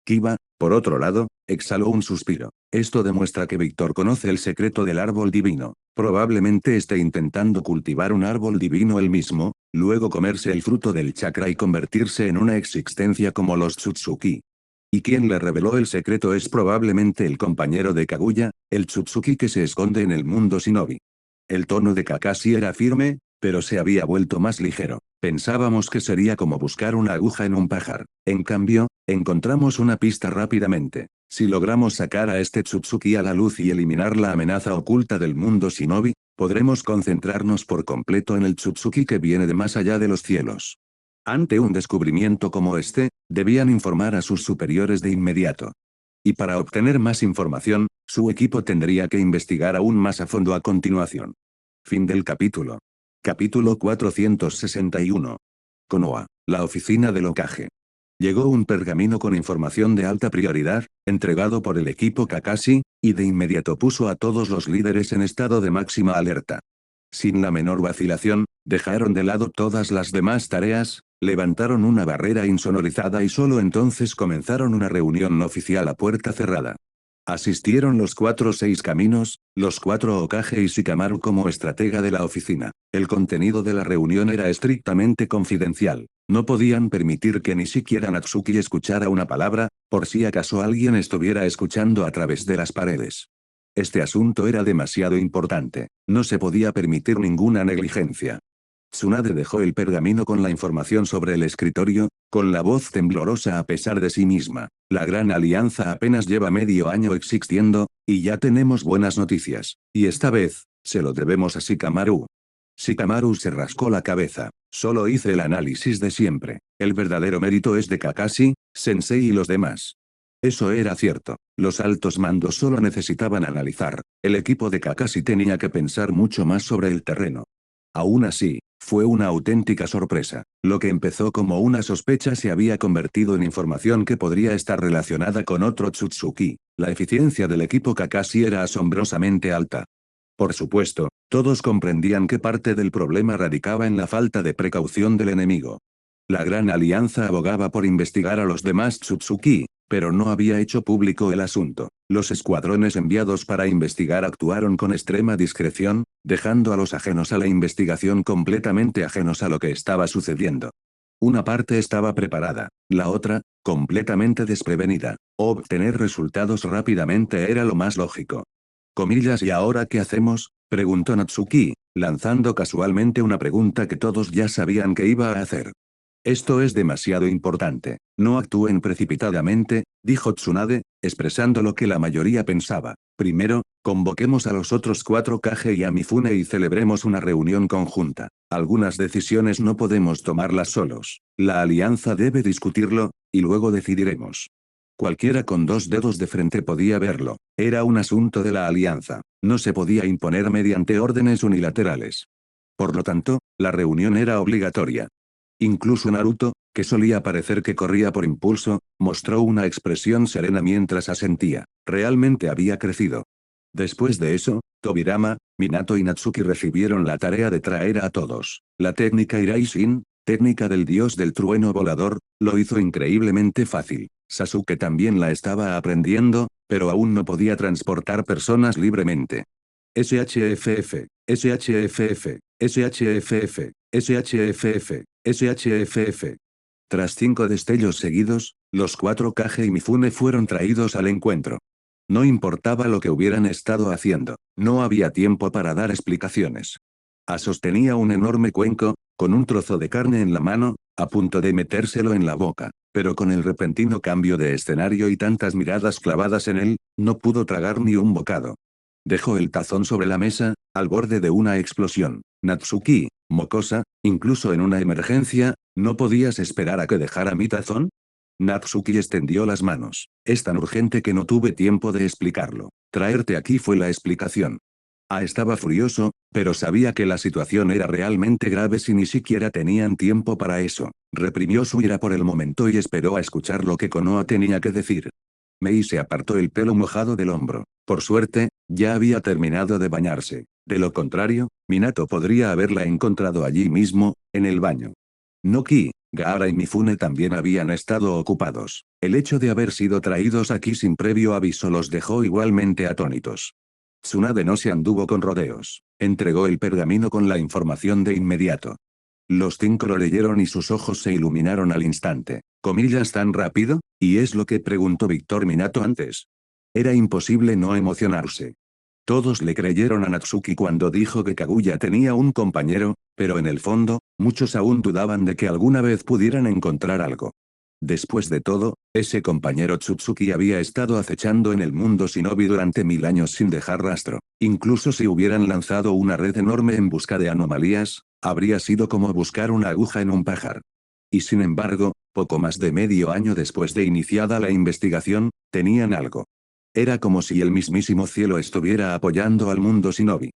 Kiba, por otro lado, exhaló un suspiro. Esto demuestra que Víctor conoce el secreto del árbol divino. Probablemente esté intentando cultivar un árbol divino él mismo, luego comerse el fruto del chakra y convertirse en una existencia como los Tsutsuki. Y quien le reveló el secreto es probablemente el compañero de Kaguya, el Tsutsuki que se esconde en el mundo shinobi. El tono de Kakashi era firme, pero se había vuelto más ligero. Pensábamos que sería como buscar una aguja en un pajar. En cambio, encontramos una pista rápidamente. Si logramos sacar a este Tsutsuki a la luz y eliminar la amenaza oculta del mundo shinobi, podremos concentrarnos por completo en el Tsutsuki que viene de más allá de los cielos. Ante un descubrimiento como este, debían informar a sus superiores de inmediato. Y para obtener más información, su equipo tendría que investigar aún más a fondo a continuación. Fin del capítulo. Capítulo 461. Konoha, la oficina del Hokage. Llegó un pergamino con información de alta prioridad, entregado por el equipo Kakashi, y de inmediato puso a todos los líderes en estado de máxima alerta. Sin la menor vacilación, dejaron de lado todas las demás tareas, levantaron una barrera insonorizada y solo entonces comenzaron una reunión oficial a puerta cerrada. Asistieron los 4 caminos, los 4 Hokage y Shikamaru como estratega de la oficina. El contenido de la reunión era estrictamente confidencial. No podían permitir que ni siquiera Natsuki escuchara una palabra, por si acaso alguien estuviera escuchando a través de las paredes. Este asunto era demasiado importante. No se podía permitir ninguna negligencia. Tsunade dejó el pergamino con la información sobre el escritorio, con la voz temblorosa a pesar de sí misma. La Gran Alianza apenas lleva medio año existiendo, y ya tenemos buenas noticias. Y esta vez, se lo debemos a Shikamaru. Shikamaru se rascó la cabeza. Solo hice el análisis de siempre. El verdadero mérito es de Kakashi, Sensei y los demás. Eso era cierto. Los altos mandos solo necesitaban analizar. El equipo de Kakashi tenía que pensar mucho más sobre el terreno. Aún así, fue una auténtica sorpresa. Lo que empezó como una sospecha se había convertido en información que podría estar relacionada con otro Tsutsuki. La eficiencia del equipo Kakashi era asombrosamente alta. Por supuesto, todos comprendían que parte del problema radicaba en la falta de precaución del enemigo. La Gran Alianza abogaba por investigar a los demás Tsutsuki, pero no había hecho público el asunto. Los escuadrones enviados para investigar actuaron con extrema discreción, dejando a los ajenos a la investigación completamente ajenos a lo que estaba sucediendo. Una parte estaba preparada, la otra, completamente desprevenida. Obtener resultados rápidamente era lo más lógico. Comillas, ¿y ahora qué hacemos?, preguntó Natsuki, lanzando casualmente una pregunta que todos ya sabían que iba a hacer. Esto es demasiado importante. No actúen precipitadamente, dijo Tsunade, expresando lo que la mayoría pensaba. Primero, convoquemos a los otros 4 Kage y a Mifune y celebremos una reunión conjunta. Algunas decisiones no podemos tomarlas solos. La alianza debe discutirlo, y luego decidiremos. Cualquiera con 2 dedos de frente podía verlo. Era un asunto de la alianza. No se podía imponer mediante órdenes unilaterales. Por lo tanto, la reunión era obligatoria. Incluso Naruto, que solía parecer que corría por impulso, mostró una expresión serena mientras asentía. Realmente había crecido. Después de eso, Tobirama, Minato y Natsuki recibieron la tarea de traer a todos. La técnica Iraishin, técnica del dios del trueno volador, lo hizo increíblemente fácil. Sasuke también la estaba aprendiendo, pero aún no podía transportar personas libremente. SHFF, SHFF, SHFF, SHFF, SHFF. Tras 5 destellos seguidos, los 4 Kage y Mifune fueron traídos al encuentro. No importaba lo que hubieran estado haciendo, no había tiempo para dar explicaciones. Sostenía un enorme cuenco, con un trozo de carne en la mano, a punto de metérselo en la boca, pero con el repentino cambio de escenario y tantas miradas clavadas en él, no pudo tragar ni un bocado. Dejó el tazón sobre la mesa, al borde de una explosión. Natsuki, mocosa, incluso en una emergencia, ¿no podías esperar a que dejara mi tazón? Natsuki extendió las manos. Es tan urgente que no tuve tiempo de explicarlo. Traerte aquí fue la explicación. Estaba furioso, pero sabía que la situación era realmente grave si ni siquiera tenían tiempo para eso. Reprimió su ira por el momento y esperó a escuchar lo que Konoha tenía que decir. Mei se apartó el pelo mojado del hombro. Por suerte, ya había terminado de bañarse. De lo contrario, Minato podría haberla encontrado allí mismo, en el baño. Noki, Gaara y Mifune también habían estado ocupados. El hecho de haber sido traídos aquí sin previo aviso los dejó igualmente atónitos. Tsunade no se anduvo con rodeos. Entregó el pergamino con la información de inmediato. Los 5 lo leyeron y sus ojos se iluminaron al instante. ¿Comillas tan rápido? ¿Y es lo que preguntó Víctor Minato antes? Era imposible no emocionarse. Todos le creyeron a Natsuki cuando dijo que Kaguya tenía un compañero, pero en el fondo, muchos aún dudaban de que alguna vez pudieran encontrar algo. Después de todo, ese compañero Tsutsuki había estado acechando en el mundo shinobi durante 1000 años sin dejar rastro. Incluso si hubieran lanzado una red enorme en busca de anomalías, habría sido como buscar una aguja en un pajar. Y sin embargo, poco más de medio año después de iniciada la investigación, tenían algo. Era como si el mismísimo cielo estuviera apoyando al mundo shinobi.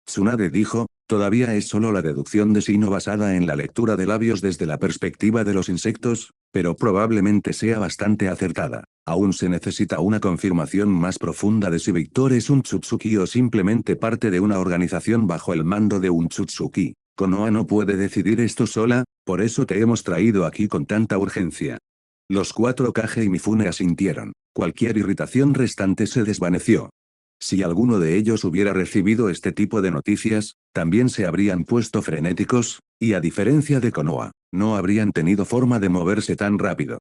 Tsunade dijo, todavía es solo la deducción de Shino basada en la lectura de labios desde la perspectiva de los insectos, pero probablemente sea bastante acertada. Aún se necesita una confirmación más profunda de si Victor es un Tsutsuki o simplemente parte de una organización bajo el mando de un Tsutsuki. Konoha no puede decidir esto sola, por eso te hemos traído aquí con tanta urgencia. Los 4 Kage y Mifune asintieron. Cualquier irritación restante se desvaneció. Si alguno de ellos hubiera recibido este tipo de noticias, también se habrían puesto frenéticos, y a diferencia de Konoha, no habrían tenido forma de moverse tan rápido.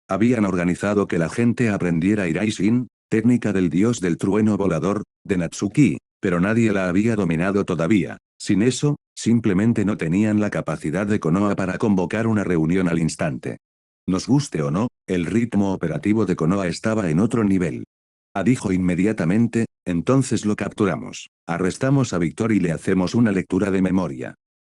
Habían organizado que la gente aprendiera Iraishin, técnica del dios del trueno volador, de Natsuki, pero nadie la había dominado todavía. Sin eso, simplemente no tenían la capacidad de Konoha para convocar una reunión al instante. Nos guste o no, el ritmo operativo de Konoha estaba en otro nivel. Dijo inmediatamente, entonces lo capturamos. Arrestamos a Victor y le hacemos una lectura de memoria.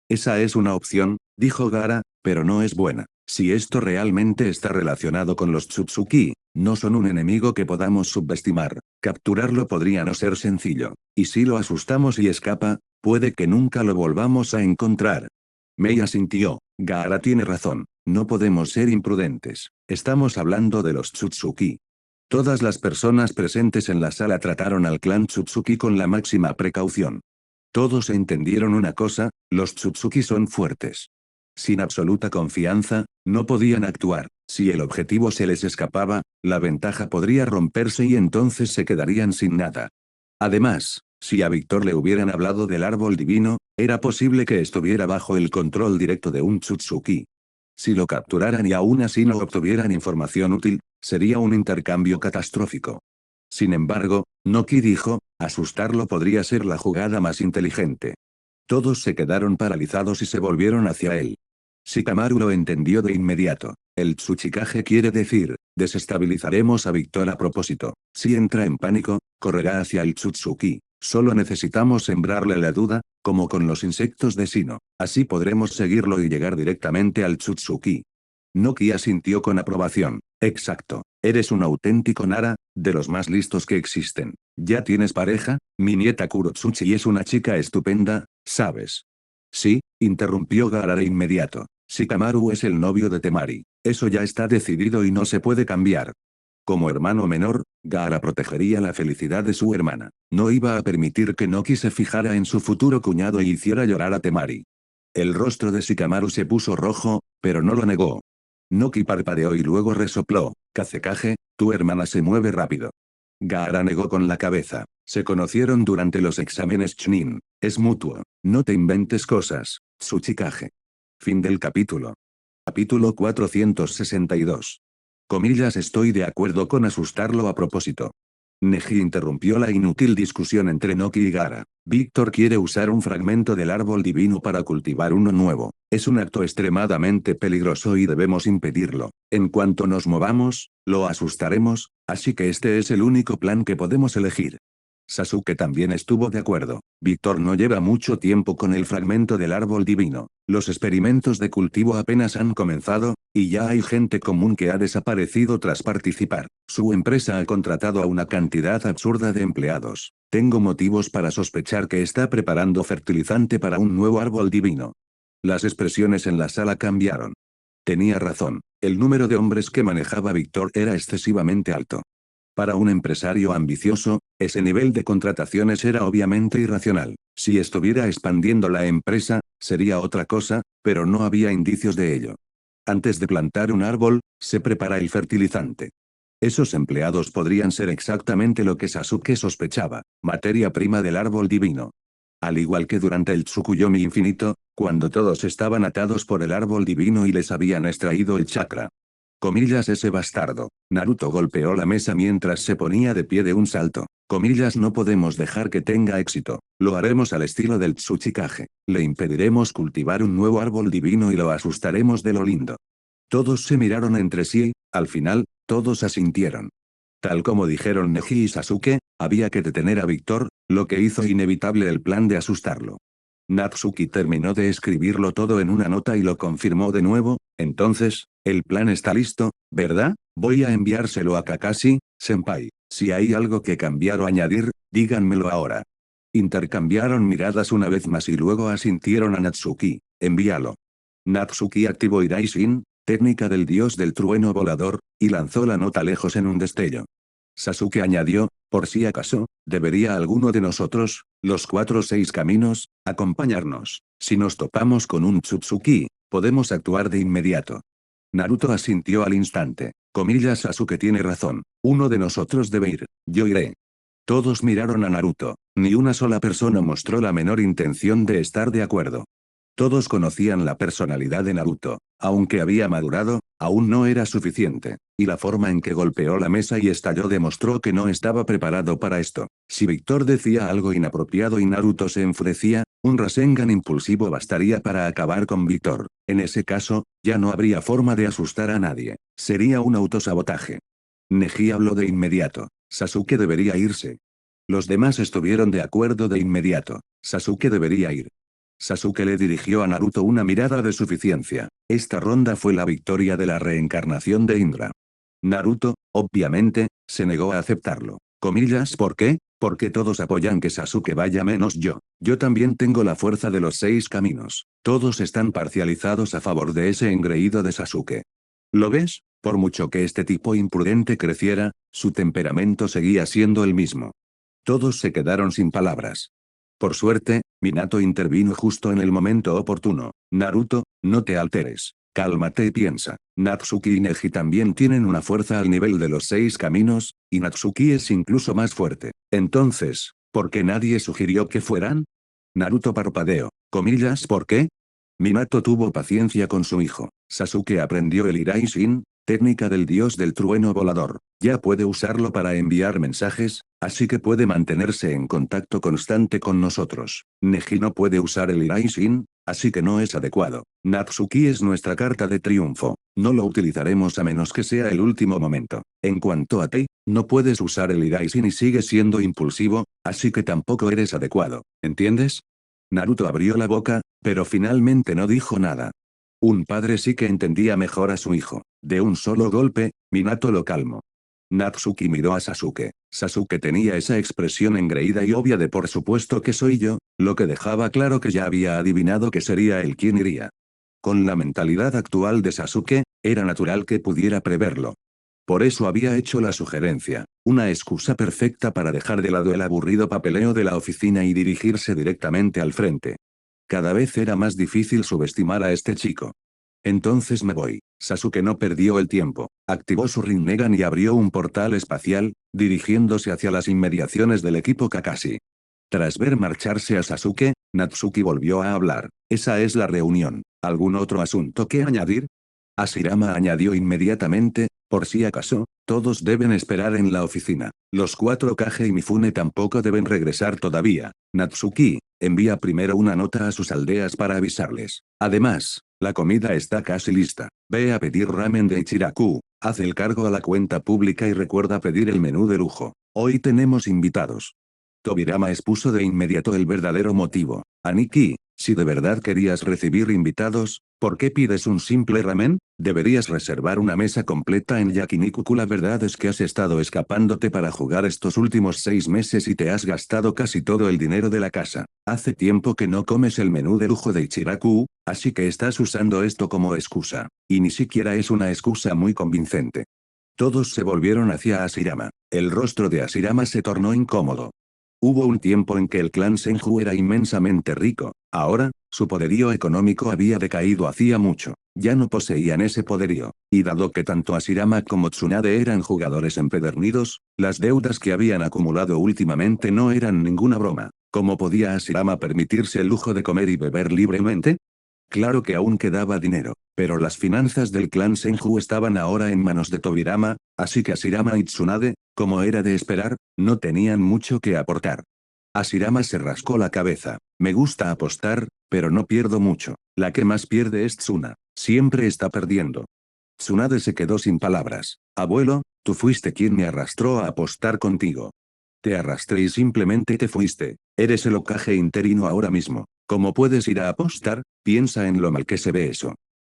Esa es una opción, dijo Gaara, Pero no es buena. Si esto realmente está relacionado con los Tsutsuki, no son un enemigo que podamos subestimar. Capturarlo podría no ser sencillo. Y si lo asustamos y escapa, puede que nunca lo volvamos a encontrar. Mei asintió. Gaara tiene razón. No podemos ser imprudentes. Estamos hablando de los Tsutsuki. Todas las personas presentes en la sala trataron al clan Tsutsuki con la máxima precaución. Todos entendieron una cosa, los Tsutsuki son fuertes. Sin absoluta confianza, no podían actuar. Si el objetivo se les escapaba, la ventaja podría romperse y entonces se quedarían sin nada. Además, si a Víctor le hubieran hablado del árbol divino, era posible que estuviera bajo el control directo de un Tsutsuki. Si lo capturaran y aún así no obtuvieran información útil, sería un intercambio catastrófico. Sin embargo, Noki dijo, asustarlo podría ser la jugada más inteligente. Todos se quedaron paralizados y se volvieron hacia él. Shikamaru lo entendió de inmediato. El Tsuchikage quiere decir, desestabilizaremos a Víctor a propósito. Si entra en pánico, correrá hacia el Tsutsuki. Solo necesitamos sembrarle la duda, como con los insectos de Sino. Así podremos seguirlo y llegar directamente al Tsutsuki. Noki asintió con aprobación. Exacto. Eres un auténtico Nara, de los más listos que existen. ¿Ya tienes pareja? Mi nieta Kurotsuchi es una chica estupenda, ¿sabes? Sí, interrumpió Gaara de inmediato. Shikamaru es el novio de Temari. Eso ya está decidido y no se puede cambiar. Como hermano menor, Gaara protegería la felicidad de su hermana. No iba a permitir que Noki se fijara en su futuro cuñado y hiciera llorar a Temari. El rostro de Shikamaru se puso rojo, pero no lo negó. Noki parpadeó y luego resopló. Kazekage, tu hermana se mueve rápido. Gaara negó con la cabeza. Se conocieron durante los exámenes Chunin. Es mutuo. No te inventes cosas, Tsuchikage. Fin del capítulo. Capítulo 462. Comillas, estoy de acuerdo con asustarlo a propósito. Neji interrumpió la inútil discusión entre Noki y Gaara. Víctor quiere usar un fragmento del árbol divino para cultivar uno nuevo. Es un acto extremadamente peligroso y debemos impedirlo. En cuanto nos movamos, lo asustaremos, así que este es el único plan que podemos elegir. Sasuke también estuvo de acuerdo. Víctor no lleva mucho tiempo con el fragmento del árbol divino. Los experimentos de cultivo apenas han comenzado, y ya hay gente común que ha desaparecido tras participar. Su empresa ha contratado a una cantidad absurda de empleados. Tengo motivos para sospechar que está preparando fertilizante para un nuevo árbol divino. Las expresiones en la sala cambiaron. Tenía razón. El número de hombres que manejaba Víctor era excesivamente alto. Para un empresario ambicioso, ese nivel de contrataciones era obviamente irracional. Si estuviera expandiendo la empresa, sería otra cosa, pero no había indicios de ello. Antes de plantar un árbol, se prepara el fertilizante. Esos empleados podrían ser exactamente lo que Sasuke sospechaba, materia prima del árbol divino. Al igual que durante el Tsukuyomi infinito, cuando todos estaban atados por el árbol divino y les habían extraído el chakra. Comillas, ese bastardo. Naruto golpeó la mesa mientras se ponía de pie de un salto. Comillas, no podemos dejar que tenga éxito. Lo haremos al estilo del Tsuchikage. Le impediremos cultivar un nuevo árbol divino y lo asustaremos de lo lindo. Todos se miraron entre sí, al final, todos asintieron. Tal como dijeron Neji y Sasuke, había que detener a Víctor, lo que hizo inevitable el plan de asustarlo. Natsuki terminó de escribirlo todo en una nota y lo confirmó de nuevo. Entonces, el plan está listo, ¿verdad? Voy a enviárselo a Kakashi, senpai. Si hay algo que cambiar o añadir, díganmelo ahora. Intercambiaron miradas una vez más y luego asintieron a Natsuki. Envíalo. Natsuki activó Iraishin, técnica del dios del trueno volador, y lanzó la nota lejos en un destello. Sasuke añadió, por si acaso, ¿debería alguno de nosotros, los 4 o 6 caminos, acompañarnos? Si nos topamos con un Tsutsuki, podemos actuar de inmediato. Naruto asintió al instante. Comillas, Sasuke tiene razón. Uno de nosotros debe ir. Yo iré. Todos miraron a Naruto. Ni una sola persona mostró la menor intención de estar de acuerdo. Todos conocían la personalidad de Naruto. Aunque había madurado, aún no era suficiente. Y la forma en que golpeó la mesa y estalló demostró que no estaba preparado para esto. Si Víctor decía algo inapropiado y Naruto se enfurecía, un Rasengan impulsivo bastaría para acabar con Víctor. En ese caso, ya no habría forma de asustar a nadie. Sería un autosabotaje. Neji habló de inmediato. Sasuke debería irse. Los demás estuvieron de acuerdo de inmediato. Sasuke debería ir. Sasuke le dirigió a Naruto una mirada de suficiencia. Esta ronda fue la victoria de la reencarnación de Indra. Naruto, obviamente, se negó a aceptarlo. Comillas, ¿por qué? Porque todos apoyan que Sasuke vaya menos yo. Yo también tengo la fuerza de los 6 caminos. Todos están parcializados a favor de ese engreído de Sasuke. ¿Lo ves? Por mucho que este tipo imprudente creciera, su temperamento seguía siendo el mismo. Todos se quedaron sin palabras. Por suerte, Minato intervino justo en el momento oportuno. Naruto, no te alteres. Cálmate y piensa. Natsuki y Neji también tienen una fuerza al nivel de los 6 caminos, y Natsuki es incluso más fuerte. Entonces, ¿por qué nadie sugirió que fueran? Naruto parpadeó. Comillas, ¿por qué? Minato tuvo paciencia con su hijo. Sasuke aprendió el Iraishin, técnica del dios del trueno volador. Ya puede usarlo para enviar mensajes, así que puede mantenerse en contacto constante con nosotros. Neji no puede usar el Iraishin, así que no es adecuado. Natsuki es nuestra carta de triunfo. No lo utilizaremos a menos que sea el último momento. En cuanto a ti, no puedes usar el Iraishin y sigues siendo impulsivo, así que tampoco eres adecuado. ¿Entiendes? Naruto abrió la boca, pero finalmente no dijo nada. Un padre sí que entendía mejor a su hijo. De un solo golpe, Minato lo calmó. Natsuki miró a Sasuke. Sasuke tenía esa expresión engreída y obvia de por supuesto que soy yo, lo que dejaba claro que ya había adivinado que sería él quien iría. Con la mentalidad actual de Sasuke, era natural que pudiera preverlo. Por eso había hecho la sugerencia, una excusa perfecta para dejar de lado el aburrido papeleo de la oficina y dirigirse directamente al frente. Cada vez era más difícil subestimar a este chico. Entonces me voy. Sasuke no perdió el tiempo. Activó su Rinnegan y abrió un portal espacial, dirigiéndose hacia las inmediaciones del equipo Kakashi. Tras ver marcharse a Sasuke, Natsuki volvió a hablar. Esa es la reunión. ¿Algún otro asunto que añadir? Hashirama añadió inmediatamente, por si acaso, todos deben esperar en la oficina. Los 4 Kage y Mifune tampoco deben regresar todavía. Natsuki, envía primero una nota a sus aldeas para avisarles. Además, la comida está casi lista. Ve a pedir ramen de Ichiraku, haz el cargo a la cuenta pública y recuerda pedir el menú de lujo. Hoy tenemos invitados. Tobirama expuso de inmediato el verdadero motivo. Aniki, si de verdad querías recibir invitados, ¿por qué pides un simple ramen? Deberías reservar una mesa completa en Yakiniku. La verdad es que has estado escapándote para jugar estos últimos 6 meses y te has gastado casi todo el dinero de la casa. Hace tiempo que no comes el menú de lujo de Ichiraku, así que estás usando esto como excusa. Y ni siquiera es una excusa muy convincente. Todos se volvieron hacia Hashirama. El rostro de Hashirama se tornó incómodo. Hubo un tiempo en que el clan Senju era inmensamente rico, ahora, su poderío económico había decaído hacía mucho, ya no poseían ese poderío, y dado que tanto Hashirama como Tsunade eran jugadores empedernidos, las deudas que habían acumulado últimamente no eran ninguna broma. ¿Cómo podía Hashirama permitirse el lujo de comer y beber libremente? Claro que aún quedaba dinero, pero las finanzas del clan Senju estaban ahora en manos de Tobirama, así que Hashirama y Tsunade, como era de esperar, no tenían mucho que aportar. Hashirama se rascó la cabeza. Me gusta apostar, pero no pierdo mucho. La que más pierde es Tsuna. Siempre está perdiendo. Tsunade se quedó sin palabras. Abuelo, tú fuiste quien me arrastró a apostar contigo. Te arrastré y simplemente te fuiste. Eres el Hokage interino ahora mismo. ¿Cómo puedes ir a apostar? Piensa en lo mal que se ve eso.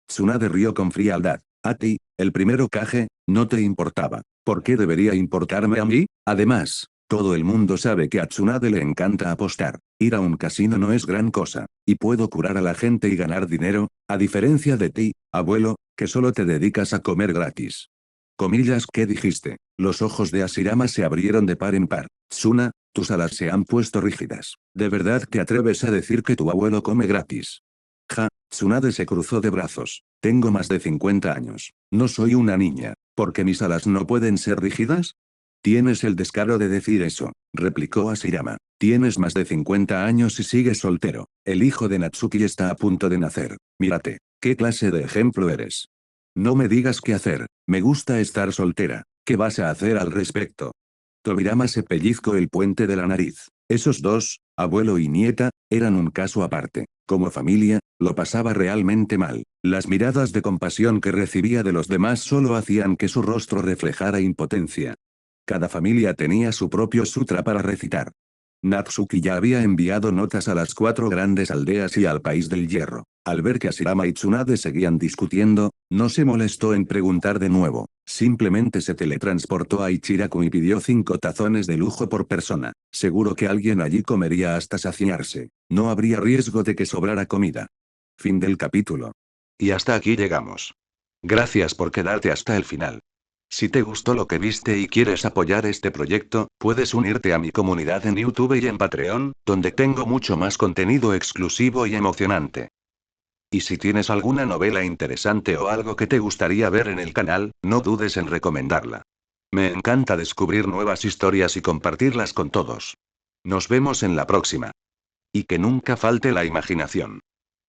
Tsunade rió con frialdad. A ti, el primer Hokage, no te importaba. ¿Por qué debería importarme a mí? Además, todo el mundo sabe que a Tsunade le encanta apostar. Ir a un casino no es gran cosa. Y puedo curar a la gente y ganar dinero, a diferencia de ti, abuelo, que solo te dedicas a comer gratis. Comillas, ¿qué dijiste? Los ojos de Hashirama se abrieron de par en par. Tsuna, tus alas se han puesto rígidas. ¿De verdad te atreves a decir que tu abuelo come gratis? Ja, Tsunade se cruzó de brazos. Tengo más de 50 años. No soy una niña. ¿Por qué mis alas no pueden ser rígidas? Tienes el descaro de decir eso, replicó Hashirama. Tienes más de 50 años y sigues soltero. El hijo de Natsuki está a punto de nacer. Mírate. ¿Qué clase de ejemplo eres? No me digas qué hacer, me gusta estar soltera. ¿Qué vas a hacer al respecto? Tobirama se pellizcó el puente de la nariz. Esos dos, abuelo y nieta, eran un caso aparte. Como familia, lo pasaba realmente mal. Las miradas de compasión que recibía de los demás solo hacían que su rostro reflejara impotencia. Cada familia tenía su propio sutra para recitar. Natsuki ya había enviado notas a las 4 grandes aldeas y al país del hierro. Al ver que Ashirama y Tsunade seguían discutiendo, no se molestó en preguntar de nuevo, simplemente se teletransportó a Ichiraku y pidió 5 tazones de lujo por persona. Seguro que alguien allí comería hasta saciarse. No habría riesgo de que sobrara comida. Fin del capítulo. Y hasta aquí llegamos. Gracias por quedarte hasta el final. Si te gustó lo que viste y quieres apoyar este proyecto, puedes unirte a mi comunidad en YouTube y en Patreon, donde tengo mucho más contenido exclusivo y emocionante. Y si tienes alguna novela interesante o algo que te gustaría ver en el canal, no dudes en recomendarla. Me encanta descubrir nuevas historias y compartirlas con todos. Nos vemos en la próxima. Y que nunca falte la imaginación.